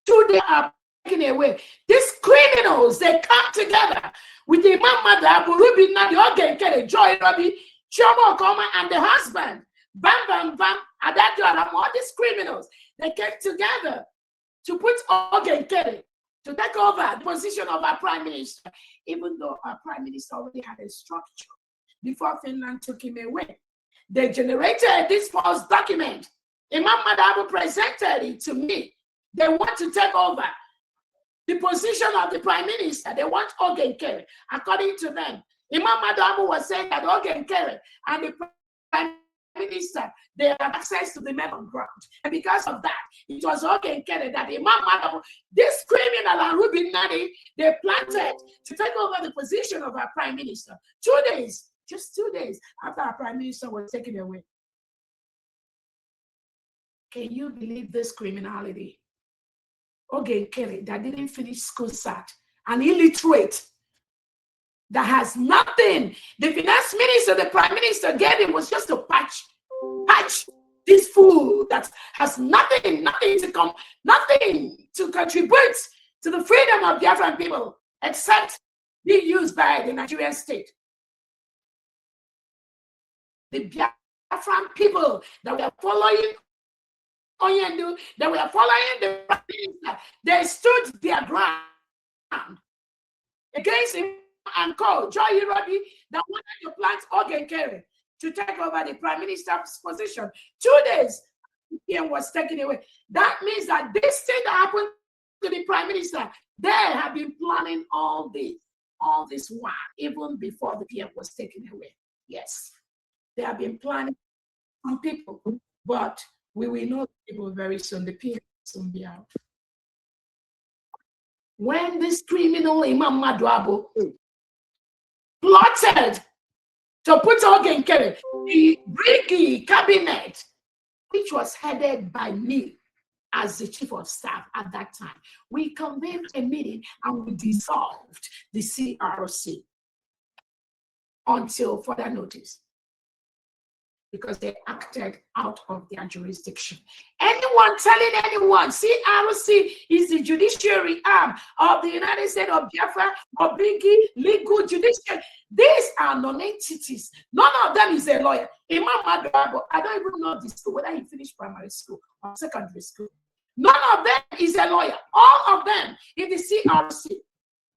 Today are taken away. These criminals, they come together with the Imam Ruby Nadi, Joy Rabi, Chomo Koma, and the husband. Bam, bam, bam, Adadjo, all these criminals, they came together to put Ogen Kelly to take over the position of our prime minister, even though our prime minister already had a structure before Finland took him away. They generated this false document. Imam Madabu presented it to me. They want to take over the position of the prime minister. They want Ogen Kelly. According to them, Imam Madabu was saying that Ogen Kelly and the prime minister, they have access to the men on ground. And because of that, it was Ogen Kelly that Imam Madabu, this criminal and Ruby Nadi, they planted to take over the position of our prime minister. 2 days, just 2 days after our prime minister was taken away. Can you believe this criminality? Ogen Kelly that didn't finish school SAT, an illiterate that has nothing. The finance minister, the prime minister gave him was just to patch this fool that has nothing to contribute to the freedom of Biafran people, except being used by the Nigerian state. The Biafran people that were following Onyendu, that were following the prime minister, they stood their ground against him and called Joy Rabi that wanted to plant Ogen Kelly to take over the prime minister's position. 2 days, he was taken away. That means that this thing that happened to the prime minister, they have been planning all this while, even before the PM was taken away. Yes, they have been planning on people, but we will know people very soon. The PM will soon be out. When this criminal Imam Maduabo plotted to put Ogen Kelly, the Briggy cabinet, which was headed by me as the chief of staff at that time, we convened a meeting and we dissolved the CRC until further notice, because they acted out of their jurisdiction. Anyone telling anyone CRC is the judiciary arm of the United States of Biafra or Biggie legal judiciary, these are non-entities. None of them is a lawyer. Imam Madrabo, I don't even know the school, whether he finished primary school or secondary school. None of them is a lawyer. All of them in the CRC.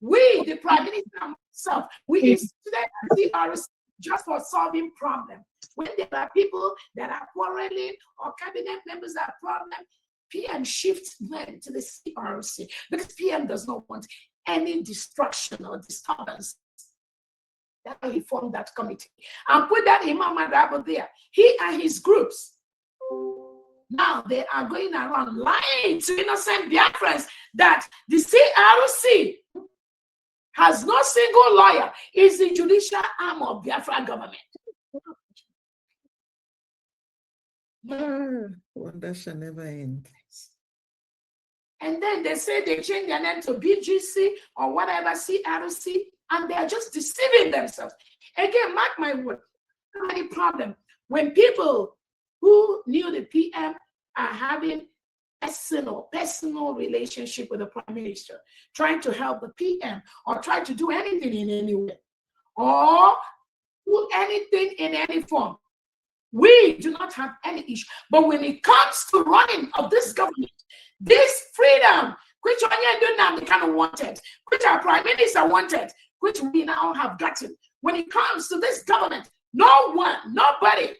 We, the prime minister himself, we instituted CRC just for solving problems. When there are people that are quarreling or cabinet members that are problem, PM shifts them to the CRC because PM does not want any destruction or disturbance. That's why he formed that committee and put that Imam Adabo there. He and his groups. Now they are going around lying to innocent Biafrans that the CRC has no single lawyer. It's the judicial arm of Biafra government. Wonder shall never end. And then they say they change their name to BGC or whatever, CRC, and they are just deceiving themselves. Again, mark my word, any problem when people who knew the PM are having personal relationship with the Prime Minister, trying to help the PM or try to do anything in any way or do anything in any form. We do not have any issue. But when it comes to running of this government, this freedom, which we kind of wanted, which our Prime Minister wanted, which we now have gotten, when it comes to this government, nobody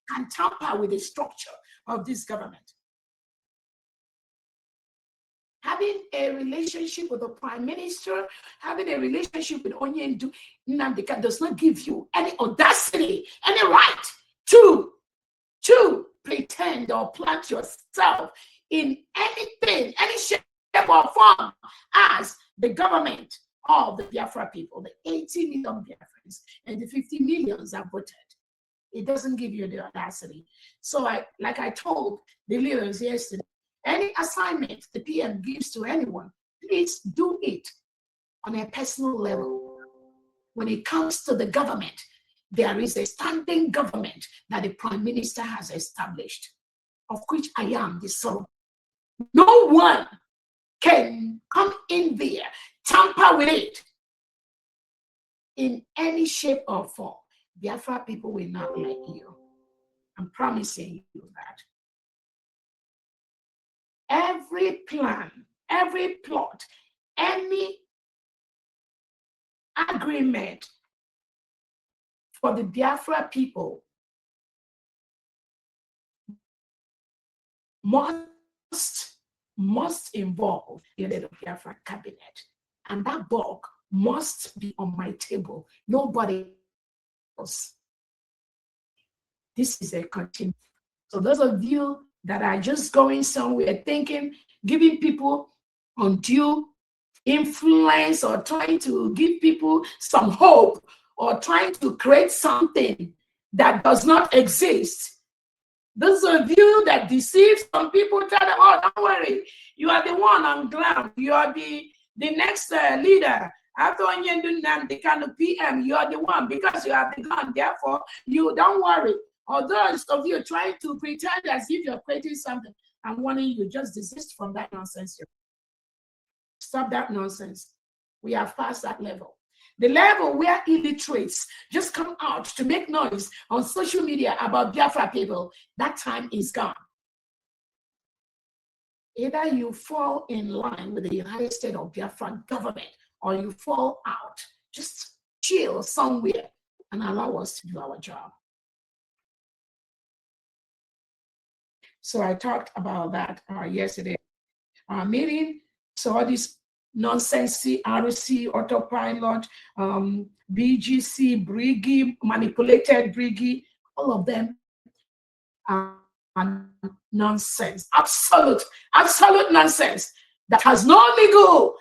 can tamper with the structure of this government. Having a relationship with the Prime Minister, having a relationship with Onyendu Nnamdi does not give you any audacity, any right to pretend or plant yourself in anything, any shape or form as the government of the Biafra people, the 80 million Biafrans and the 50 millions that voted. It doesn't give you the audacity. So like I told the leaders yesterday, any assignment the PM gives to anyone, please do it on a personal level. When it comes to the government, there is a standing government that the Prime Minister has established, of which I am the son. No one can come in there, tamper with it in any shape or form. Biafra people will not let you. I'm promising you that. Every plan, every plot, any agreement for the Biafra people must involve the Biafra cabinet. And that bulk must be on my table. Nobody else. This is a continuum. So those of you that are just going somewhere thinking, giving people undue influence or trying to give people some hope or trying to create something that does not exist. Those of you that deceive some people, tell them, oh, don't worry, you are the one on ground. You are the next leader. After Onyendu Nnamdi Kanu PM, you are the one because you are the gun. Therefore, you don't worry. Or those of you trying to pretend as if you're creating something, I'm warning you, just desist from that nonsense. Stop that nonsense. We are past that level. The level where illiterates just come out to make noise on social media about Biafra people, that time is gone. Either you fall in line with the United States of Biafra government or you fall out. Just chill somewhere and allow us to do our job. So I talked about that yesterday. Our meeting, so all this nonsense, CRC, autopilot, BGC, Briggy, manipulated Briggy, all of them are nonsense. Absolute nonsense that has no legal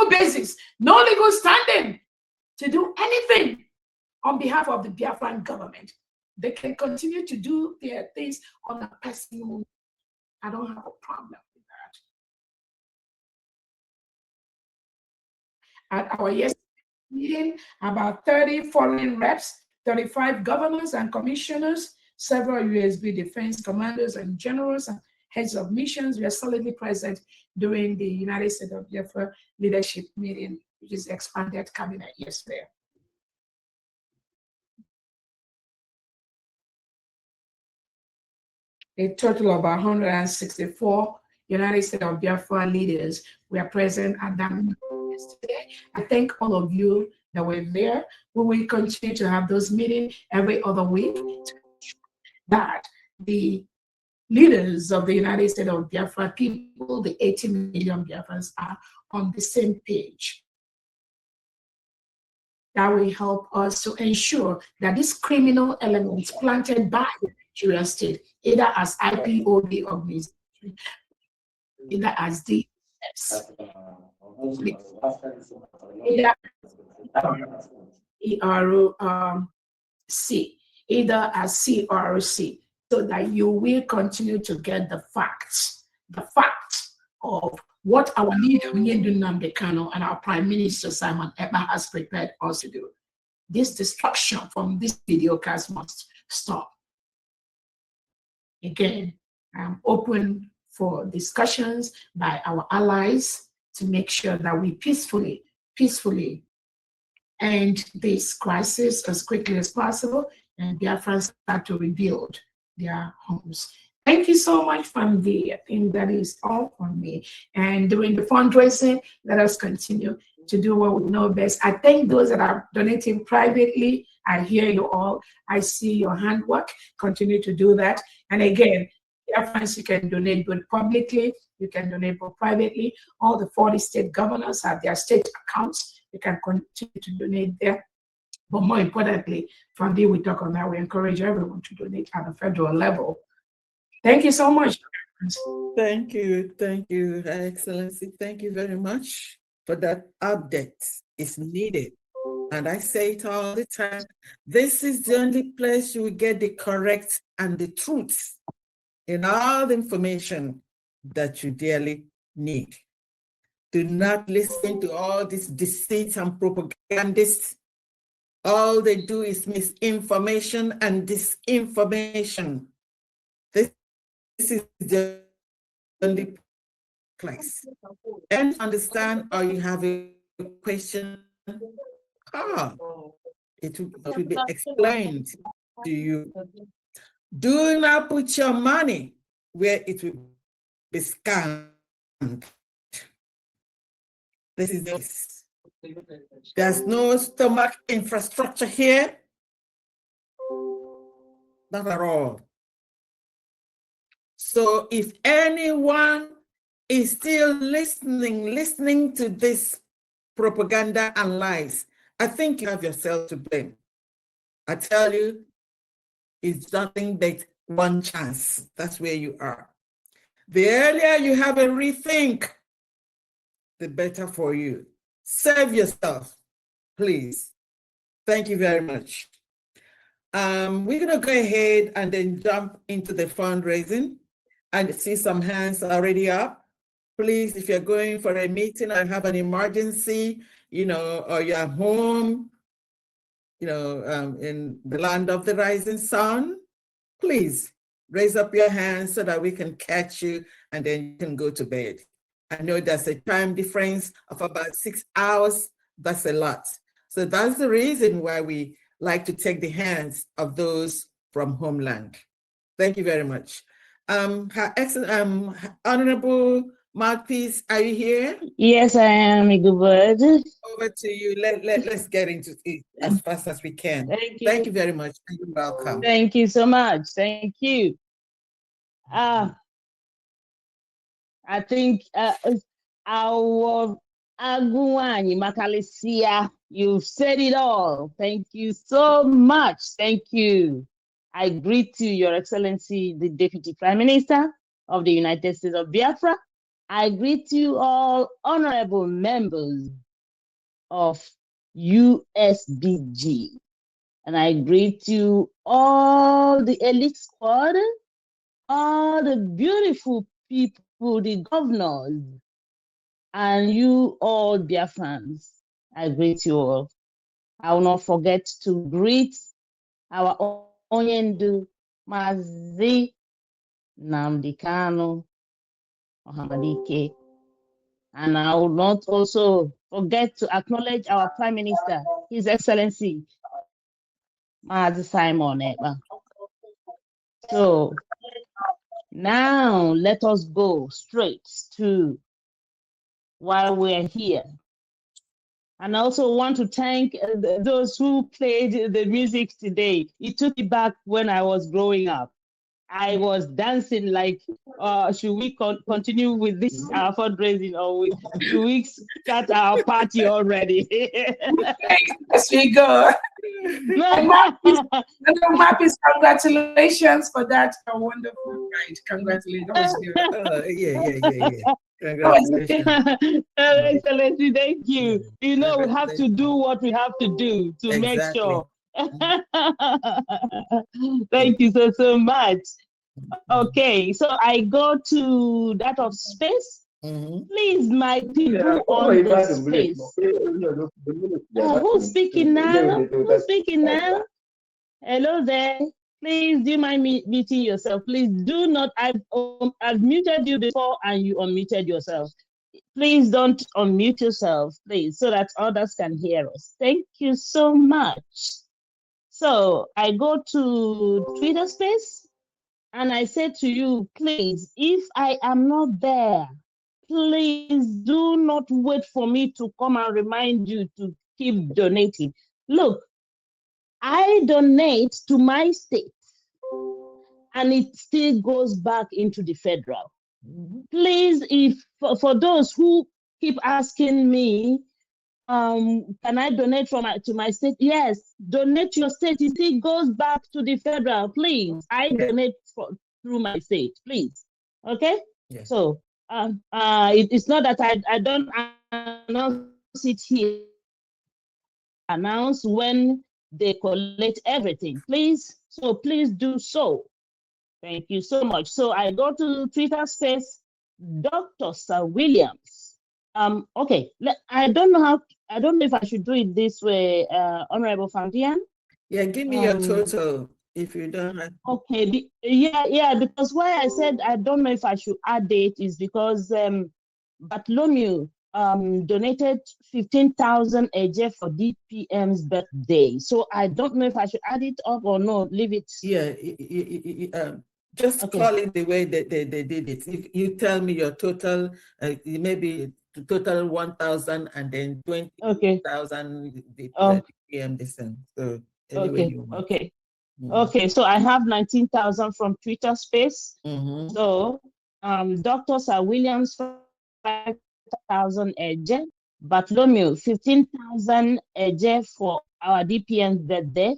basis, no legal standing to do anything on behalf of the Biafran government. They can continue to do their things on a personal. I don't have a problem with that. At our yesterday meeting, about 30 foreign reps, 35 governors and commissioners, several USB defense commanders and generals and heads of missions were solidly present during the United States of Biafra leadership meeting, which is expanded cabinet yesterday. A total of 164 United States of Biafra leaders were present at that meeting yesterday. I thank all of you that were there. We will continue to have those meetings every other week that the leaders of the United States of Biafra, people, the 80 million Biafrans, are on the same page. That will help us to ensure that these criminal elements planted by the Nigerian state, either as IPOB organization, either as DSS, either ERC, either as CRC, so that you will continue to get the facts of what our leader, Nnamdi Kanu, and our Prime Minister, Simon Ekpa, has prepared us to do. This destruction from this videocast must stop. Again, I'm open for discussions by our allies to make sure that we peacefully end this crisis as quickly as possible, and Biafrans start to rebuild their homes. Thank you so much, Famdi. I think that is all from me. And during the fundraising, let us continue to do what we know best. I thank those that are donating privately. I hear you all. I see your handwork. Continue to do that. And again, Biafrans, you can donate both publicly, you can donate both privately. All the 40 state governors have their state accounts. You can continue to donate there. But more importantly, Famdi, we talk on that. We encourage everyone to donate at the federal level. Thank you so much. Thank you, Your Excellency. Thank you very much for that update. It's needed. And I say it all the time. This is the only place you will get the correct and the truth in all the information that you dearly need. Do not listen to all this deceit and propagandists. All they do is misinformation and disinformation. This is the only place. And understand, or you have a question, it will be explained to you. Do not put your money where it will be scammed. This is this. There's no stomach infrastructure here. Not at all. So if anyone is still listening to this propaganda and lies, I think you have yourself to blame. I tell you, it's nothing but one chance. That's where you are. The earlier you have a rethink, the better for you. Save yourself, please. Thank you very much. We're going to go ahead and then jump into the fundraising. I see some hands already up. Please, if you're going for a meeting or have an emergency, or you're home, in the land of the rising sun, please raise up your hands so that we can catch you and then you can go to bed. I know there's a time difference of about 6 hours. That's a lot. So that's the reason why we like to take the hands of those from homeland. Thank you very much. Her excellent, Honorable Mouthpiece, are you here? Yes, I am, good. Over to you. Let's get into it as fast as we can. Thank you. Thank you very much. You're welcome. Thank you so much. Thank you. I think our Aguani Makalisia, you've said it all. Thank you so much. Thank you. I greet you, Your Excellency, the Deputy Prime Minister of the United States of Biafra. I greet you all honorable members of USBG. And I greet you all the elite squad, all the beautiful people, the governors, and you all Biafrans. I greet you all. I will not forget to greet our Onyendu Mazi Nnamdi Kanu Ohamadike. And I will not also forget to acknowledge our Prime Minister, His Excellency, Mazi Simon Ekpa. So now let us go straight to why we're here. And I also want to thank those who played the music today. It took me back when I was growing up. I was dancing like, should we continue with this fundraising, or should we start our party already? Yes, we go. And Mapis, congratulations for that wonderful ride. Congratulations. That was good. Yeah. That was good. Congratulations. Excellency, thank you. You know, we have to do what we have to do to make sure. Thank you so much. Okay, so I go to that of space. Please, my people on the space. Who's speaking now? Who's speaking now? Hello there. Please, do you mind muting yourself? Please do not. I've muted you before and you unmuted yourself. Please don't unmute yourself, please, so that others can hear us. Thank you so much. So I go to Twitter space and I say to you, please, if I am not there, please do not wait for me to come and remind you to keep donating. Look, I donate to my state and it still goes back into the federal. Please, if for those who keep asking me, can I donate to my state? Yes, donate to your state. It still goes back to the federal. Please, I donate through my state, please. Okay? Yes. So it's not that I don't announce it here. Announce when they collect everything, please. So please do so. Thank you so much. So I go to Twitter space, Dr. Sir Williams. Okay, I don't know if I should do it this way, Honorable Fandian. Yeah, give me your total if you don't have. Okay, yeah, because why I said I don't know if I should add it is because Bartholomew donated 15,000 AJ for DPM's birthday. So I don't know if I should add it up or no, leave it. Yeah, just call it the way that they did it. You tell me your total, maybe total 1,000 and then 20,000 DPM descent. So anyway you want. Okay. Okay, so I have 19,000 from Twitter space. So Dr. Sir Williams 5,000 AJ, Bartholomew 15,000 AJ for our DPM's birthday,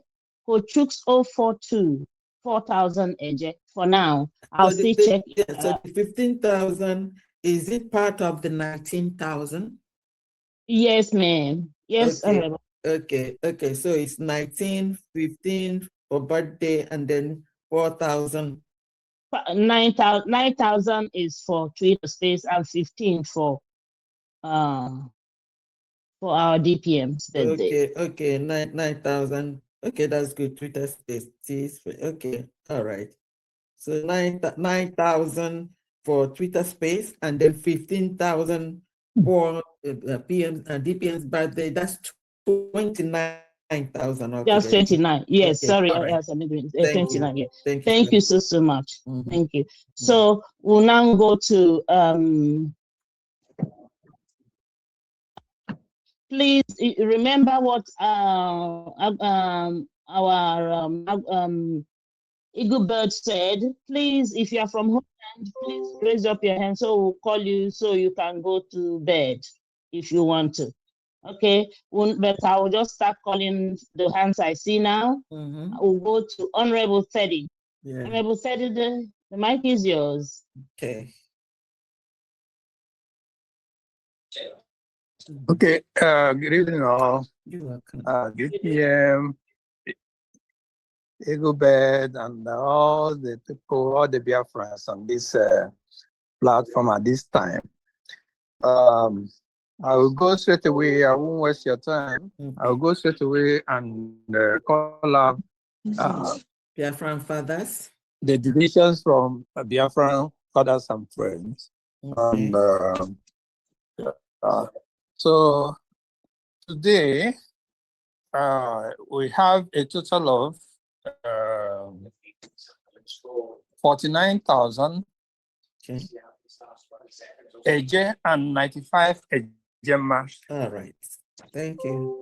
Kochuk's 042 4,000 AJ for now. I'll still check. So the 15,000, is it part of the 19,000? Yes, ma'am. Yes, okay. So it's 19, 15 for birthday, and then 4,000. 9,000 is for Twitter space and 15 for our DPM's birthday. Okay, 9,000. Okay, that's good. Twitter space. Okay, all right. So 9,000 for Twitter space, and then 15,000 for DPM's birthday. That's 29,000. Just 29. Yes, okay. Sorry, Right. 29. You. Yeah. Thank you so much. Thank you. So we'll now go to please remember what our Eagle Bird said. Please, if you are from Holland, please raise up your hand so we'll call you so you can go to bed if you want to. Okay, but I will just start calling the hands I see now. I will go to Honorable Teddy. Yeah. Honorable Teddy, the mic is yours. Okay. Okay, good evening all. You're welcome. Good PM, Eagle Bird, and all the people, all the Biafrans on this platform at this time. I will go straight away. I won't waste your time. I will go straight away and call out Biafran fathers. The donations from Biafran fathers and friends. Okay. And so today we have a total of 49,000 AJ and 95 AJMA. All right. Thank you.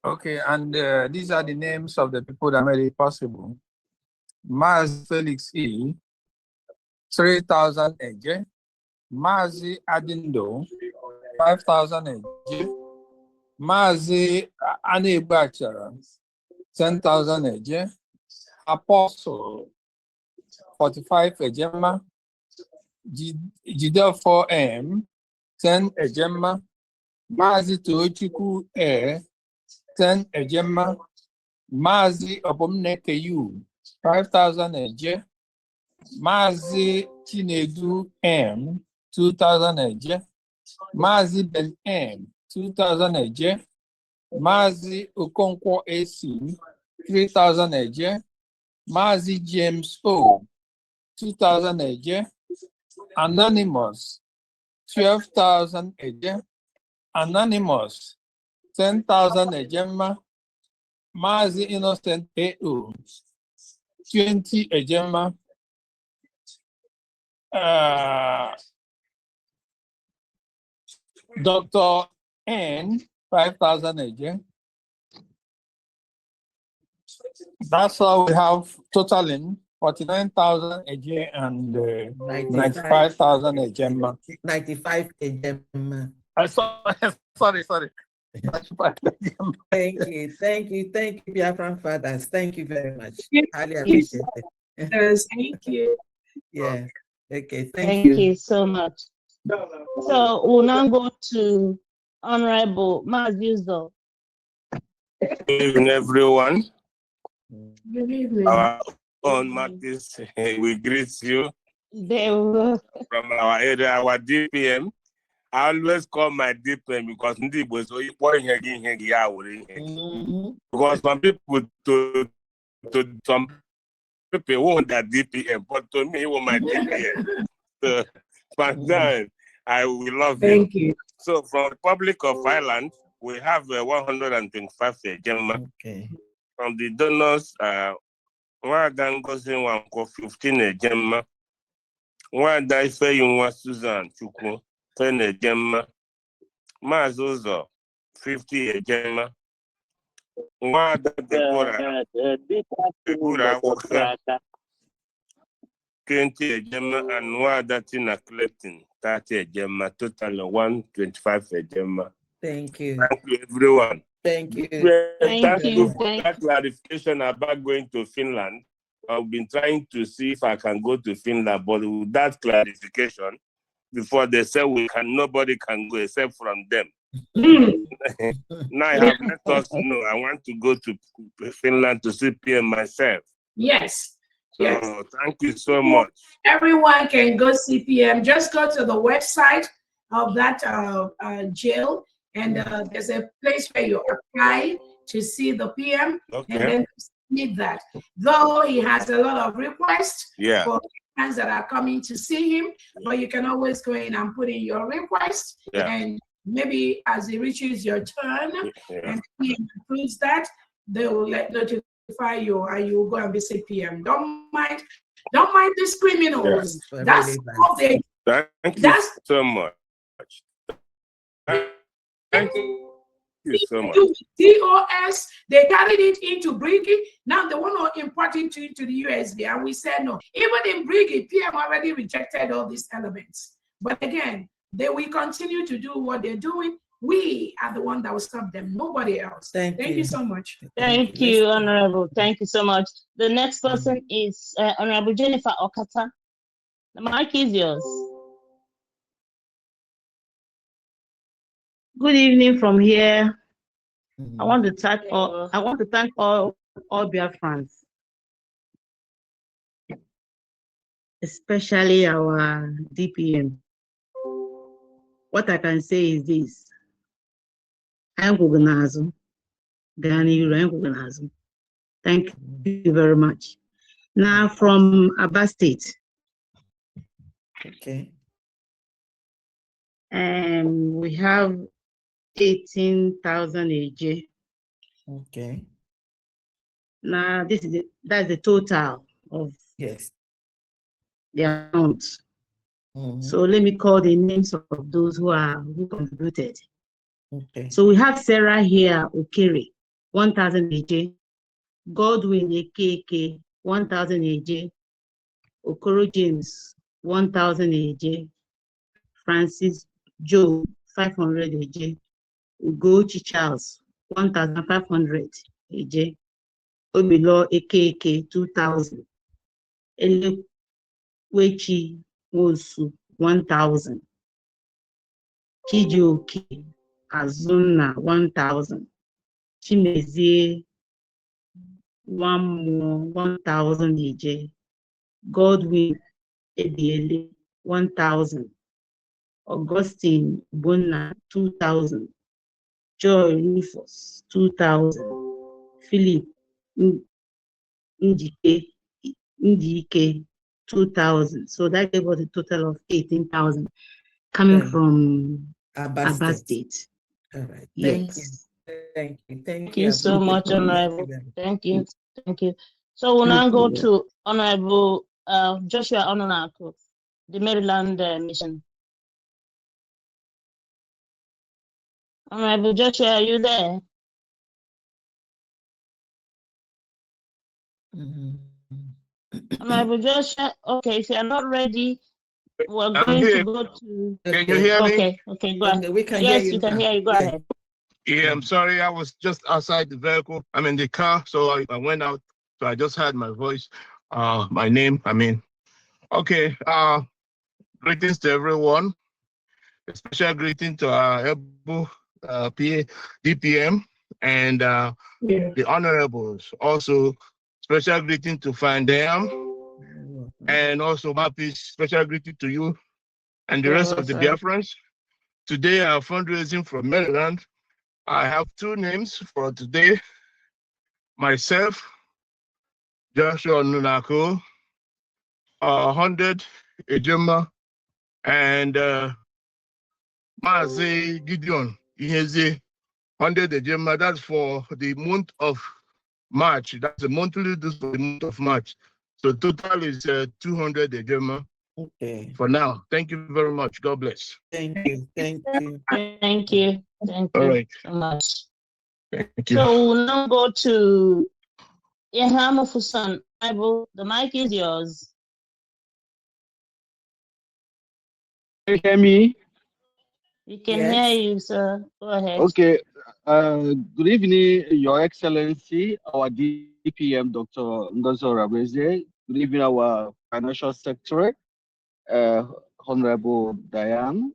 Okay, and these are the names of the people that made it possible. Maz Felix E, 3,000 AJ. Mazi Adindo, 5,000 AJ. Mazi Anibachara, 10,000 AJ. Apostle, 45 Ejema. Jidel 4M, 10 Ejema. Mazi Tuochiku A, 10 Ejema. Mazi Obomneke U, 5,000 AJ. Mazi Chinedu M, 2,000 AJ. Mazi Ben M, 2,000 AJ. Mazi Okonkwo AC, 3,000 AJ. Mazi James O, 2,000 AJ. Anonymous, 12,000 AJ. Anonymous, 10,000 AJ. Mazi Innocent AO, 20 AJ. Dr. N, 5,000 AJ. That's how we have totaling 49,000 AJ and 95,000 AJ. 95 AJ. Sorry. 95 AJ. Thank you, Biafran fathers. Thank you very much. Yes, Highly appreciate it. Yes, thank you. Yeah. Okay, Thank you so much. So we'll now go to Honorable Mazuzo. Good evening, everyone. Good evening. Our own Martis, we greet you from our area, our DPM. I always call my DPM because because some people some people want that DPM, but to me, want my DPM. So, Pandan, I will love you. Thank you. So, from the Republic of Ireland, we have 125 Gemma. Okay. From the donors, one Dangozi 15 Gemma. One Daife Yunwa Susan Chukwu 10 Gemma. Mazozo 50 Gemma. One Deborah 20 Gemma and one Datina collecting 30 Gemma, total 125 Gemma. Thank you. Thank you, everyone. Thank you. Thank you. For that clarification about going to Finland. I've been trying to see if I can go to Finland, but with that clarification, before they say nobody can go except from them. Now I have let us know I want to go to Finland to see PM myself. Yes. So Yes. thank you so much. Everyone can go see PM. Just go to the website of that jail, and there's a place where you apply to see the PM, Okay. and then submit that. Though he has a lot of requests for fans that are coming to see him, but you can always go in and put in your request, and maybe as it reaches your turn and PM approves that, they will notify you and you will go and visit PM. Don't mind these criminals. That's all they. Thank you so much. Thank you so much. DOS, they carried it into Briggy. Now they want to import it into the USB, and we said no. Even in Briggy, PM already rejected all these elements. But again, they will continue to do what they're doing. We are the one that will stop them, nobody else. Thank you so much. Thank you, Honorable. Thank you so much. The next person is Honorable Jennifer Okata. The mic is yours. Good evening from here. I want to thank all Biafrans, especially our DPM. What I can say is this. Thank you very much. Now from Aba State. Okay. We have 18,000 AJ. Okay. Now that's the total of the amount. So let me call the names of those who contributed. Okay. So we have Sarah here, Okere, 1,000 AJ. Godwin Ekeke, 1,000 AJ. Okoro James, 1,000 AJ. Francis Joe, 500 AJ. Ugochi Charles, 1,500 AJ. Obilo Ekeke, 2,000. Elekwechi Wosu, 1,000. Chijioke Azuna, 1,000. Chimezie Nwamuo, 1,000 AJ. Godwin Ebiele, 1,000. Augustine Bonna, 2,000. Joy Rufus, 2,000. Philip Ndike, 2,000. So that gave us a total of 18,000 coming from Aba State. All right. Yes. Thank you. Thank you so much, Honorable. Thank you. Thank you. So we'll now Thank go you. to Honorable Joshua Ononako, the Maryland Mission. Honorable Joshua, are you there? Honorable Joshua, okay, if you're not ready, we're I'm going here. to go to. Can you hear me? Okay, go ahead. We can hear Yes, you we can now. hear you. Go Yeah. ahead. Yeah, I'm sorry. I was just outside the vehicle. I'm in the car, so I went out. So I just heard my voice, my name. Okay. Greetings to everyone. A special greeting to our able PA, DPM, and the honorables. Also, special greeting to Fandam, and also Mapis. Special greeting to you and the rest of the Biafrans. Today, our fundraising from Maryland. I have two names for today. Myself, Joshua Nunako, 100 Ejema, and Mazi Gideon Iheze, 100 Ejema. That's for the month of March. That's a monthly dose for the month of March. So total is 200 Ejema. Okay. For now. Thank you very much. God bless. Thank you. Thank you. Thank you. Thank All you right. so much. Thank you. So we'll now go to Ihama Fusan. The mic is yours. Can you hear me? We can Yes. hear you, sir. Go ahead. Okay. Good evening, Your Excellency, our DPM, Dr. Ngozo Rabeze. Good evening, our Financial Secretary, Honorable Diane,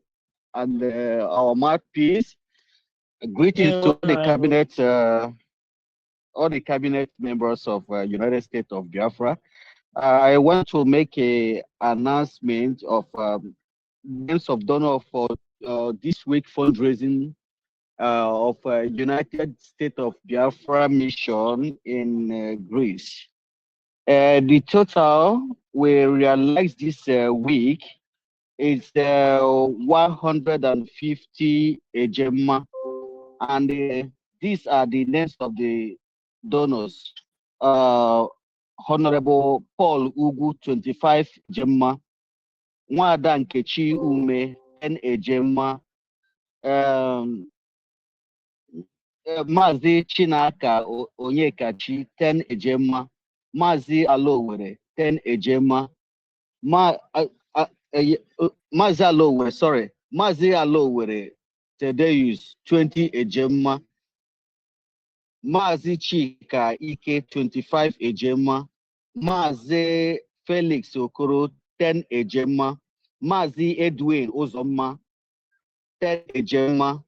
and our mouthpiece. Greetings to all the cabinet members of United States of Biafra. I want to make a announcement of names of donor for this week fundraising of United States of Biafra mission in Greece. The total we realized this week is 150 ejema, and these are the names of the donors. Honorable Paul Ugu, 25 ejema. Nwada Nkechi Ume, 10 ejema. Mazi Chinaka Onyekachi, 10 ejema. Mazi Alowere, 10 ejema. Mazi Alowere, sorry. Mazi Alowere, Tedeus, 20 ejema. Mazi Chika Ike, 25 ejema. Mazi Felix Okoro, 10 ejema. Mazi Edwin Uzoma, 10 ejema.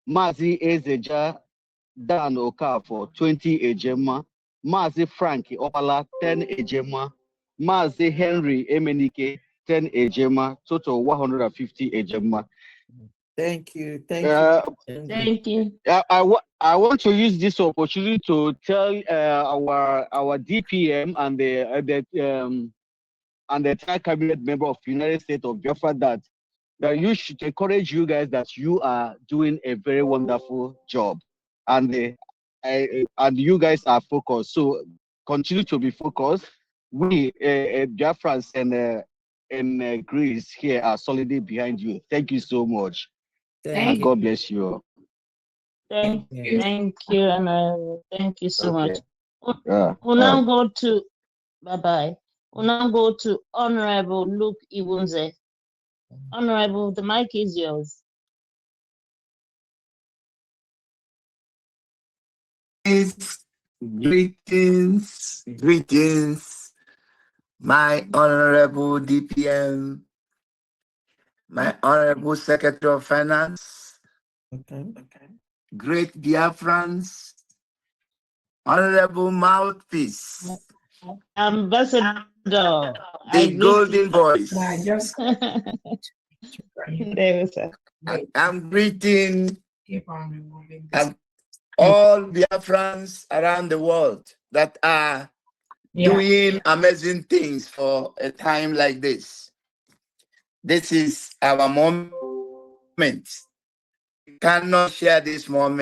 Mazi Ezeja Dan Okafor, 20 ejema. Mazi Frank Opala, 10 ejema. Mazi Henry Emenike, 10 ejema. Total 150 ejema. Thank you. Thank you. Thank you. I want to use this opportunity to tell our DPM and the entire cabinet member of United States of Biafra that you should encourage you guys that you are doing a very wonderful job, and you guys are focused. So continue to be focused. We Biafrans and Greece here are solidly behind you. Thank you so much. Thank you. God bless you. Thank you, Honorable. Thank you so much. Yeah. We'll now go to bye-bye. We'll now go to Honorable Luke Iwunze. Honorable, the mic is yours. Greetings, my honorable DPM, my honorable Secretary of Finance, great Biafrans, honorable mouthpiece, Ambassador. the golden voice. I'm greeting all Biafrans around the world that are doing amazing things for a time like this. This is our moment. We cannot share this moment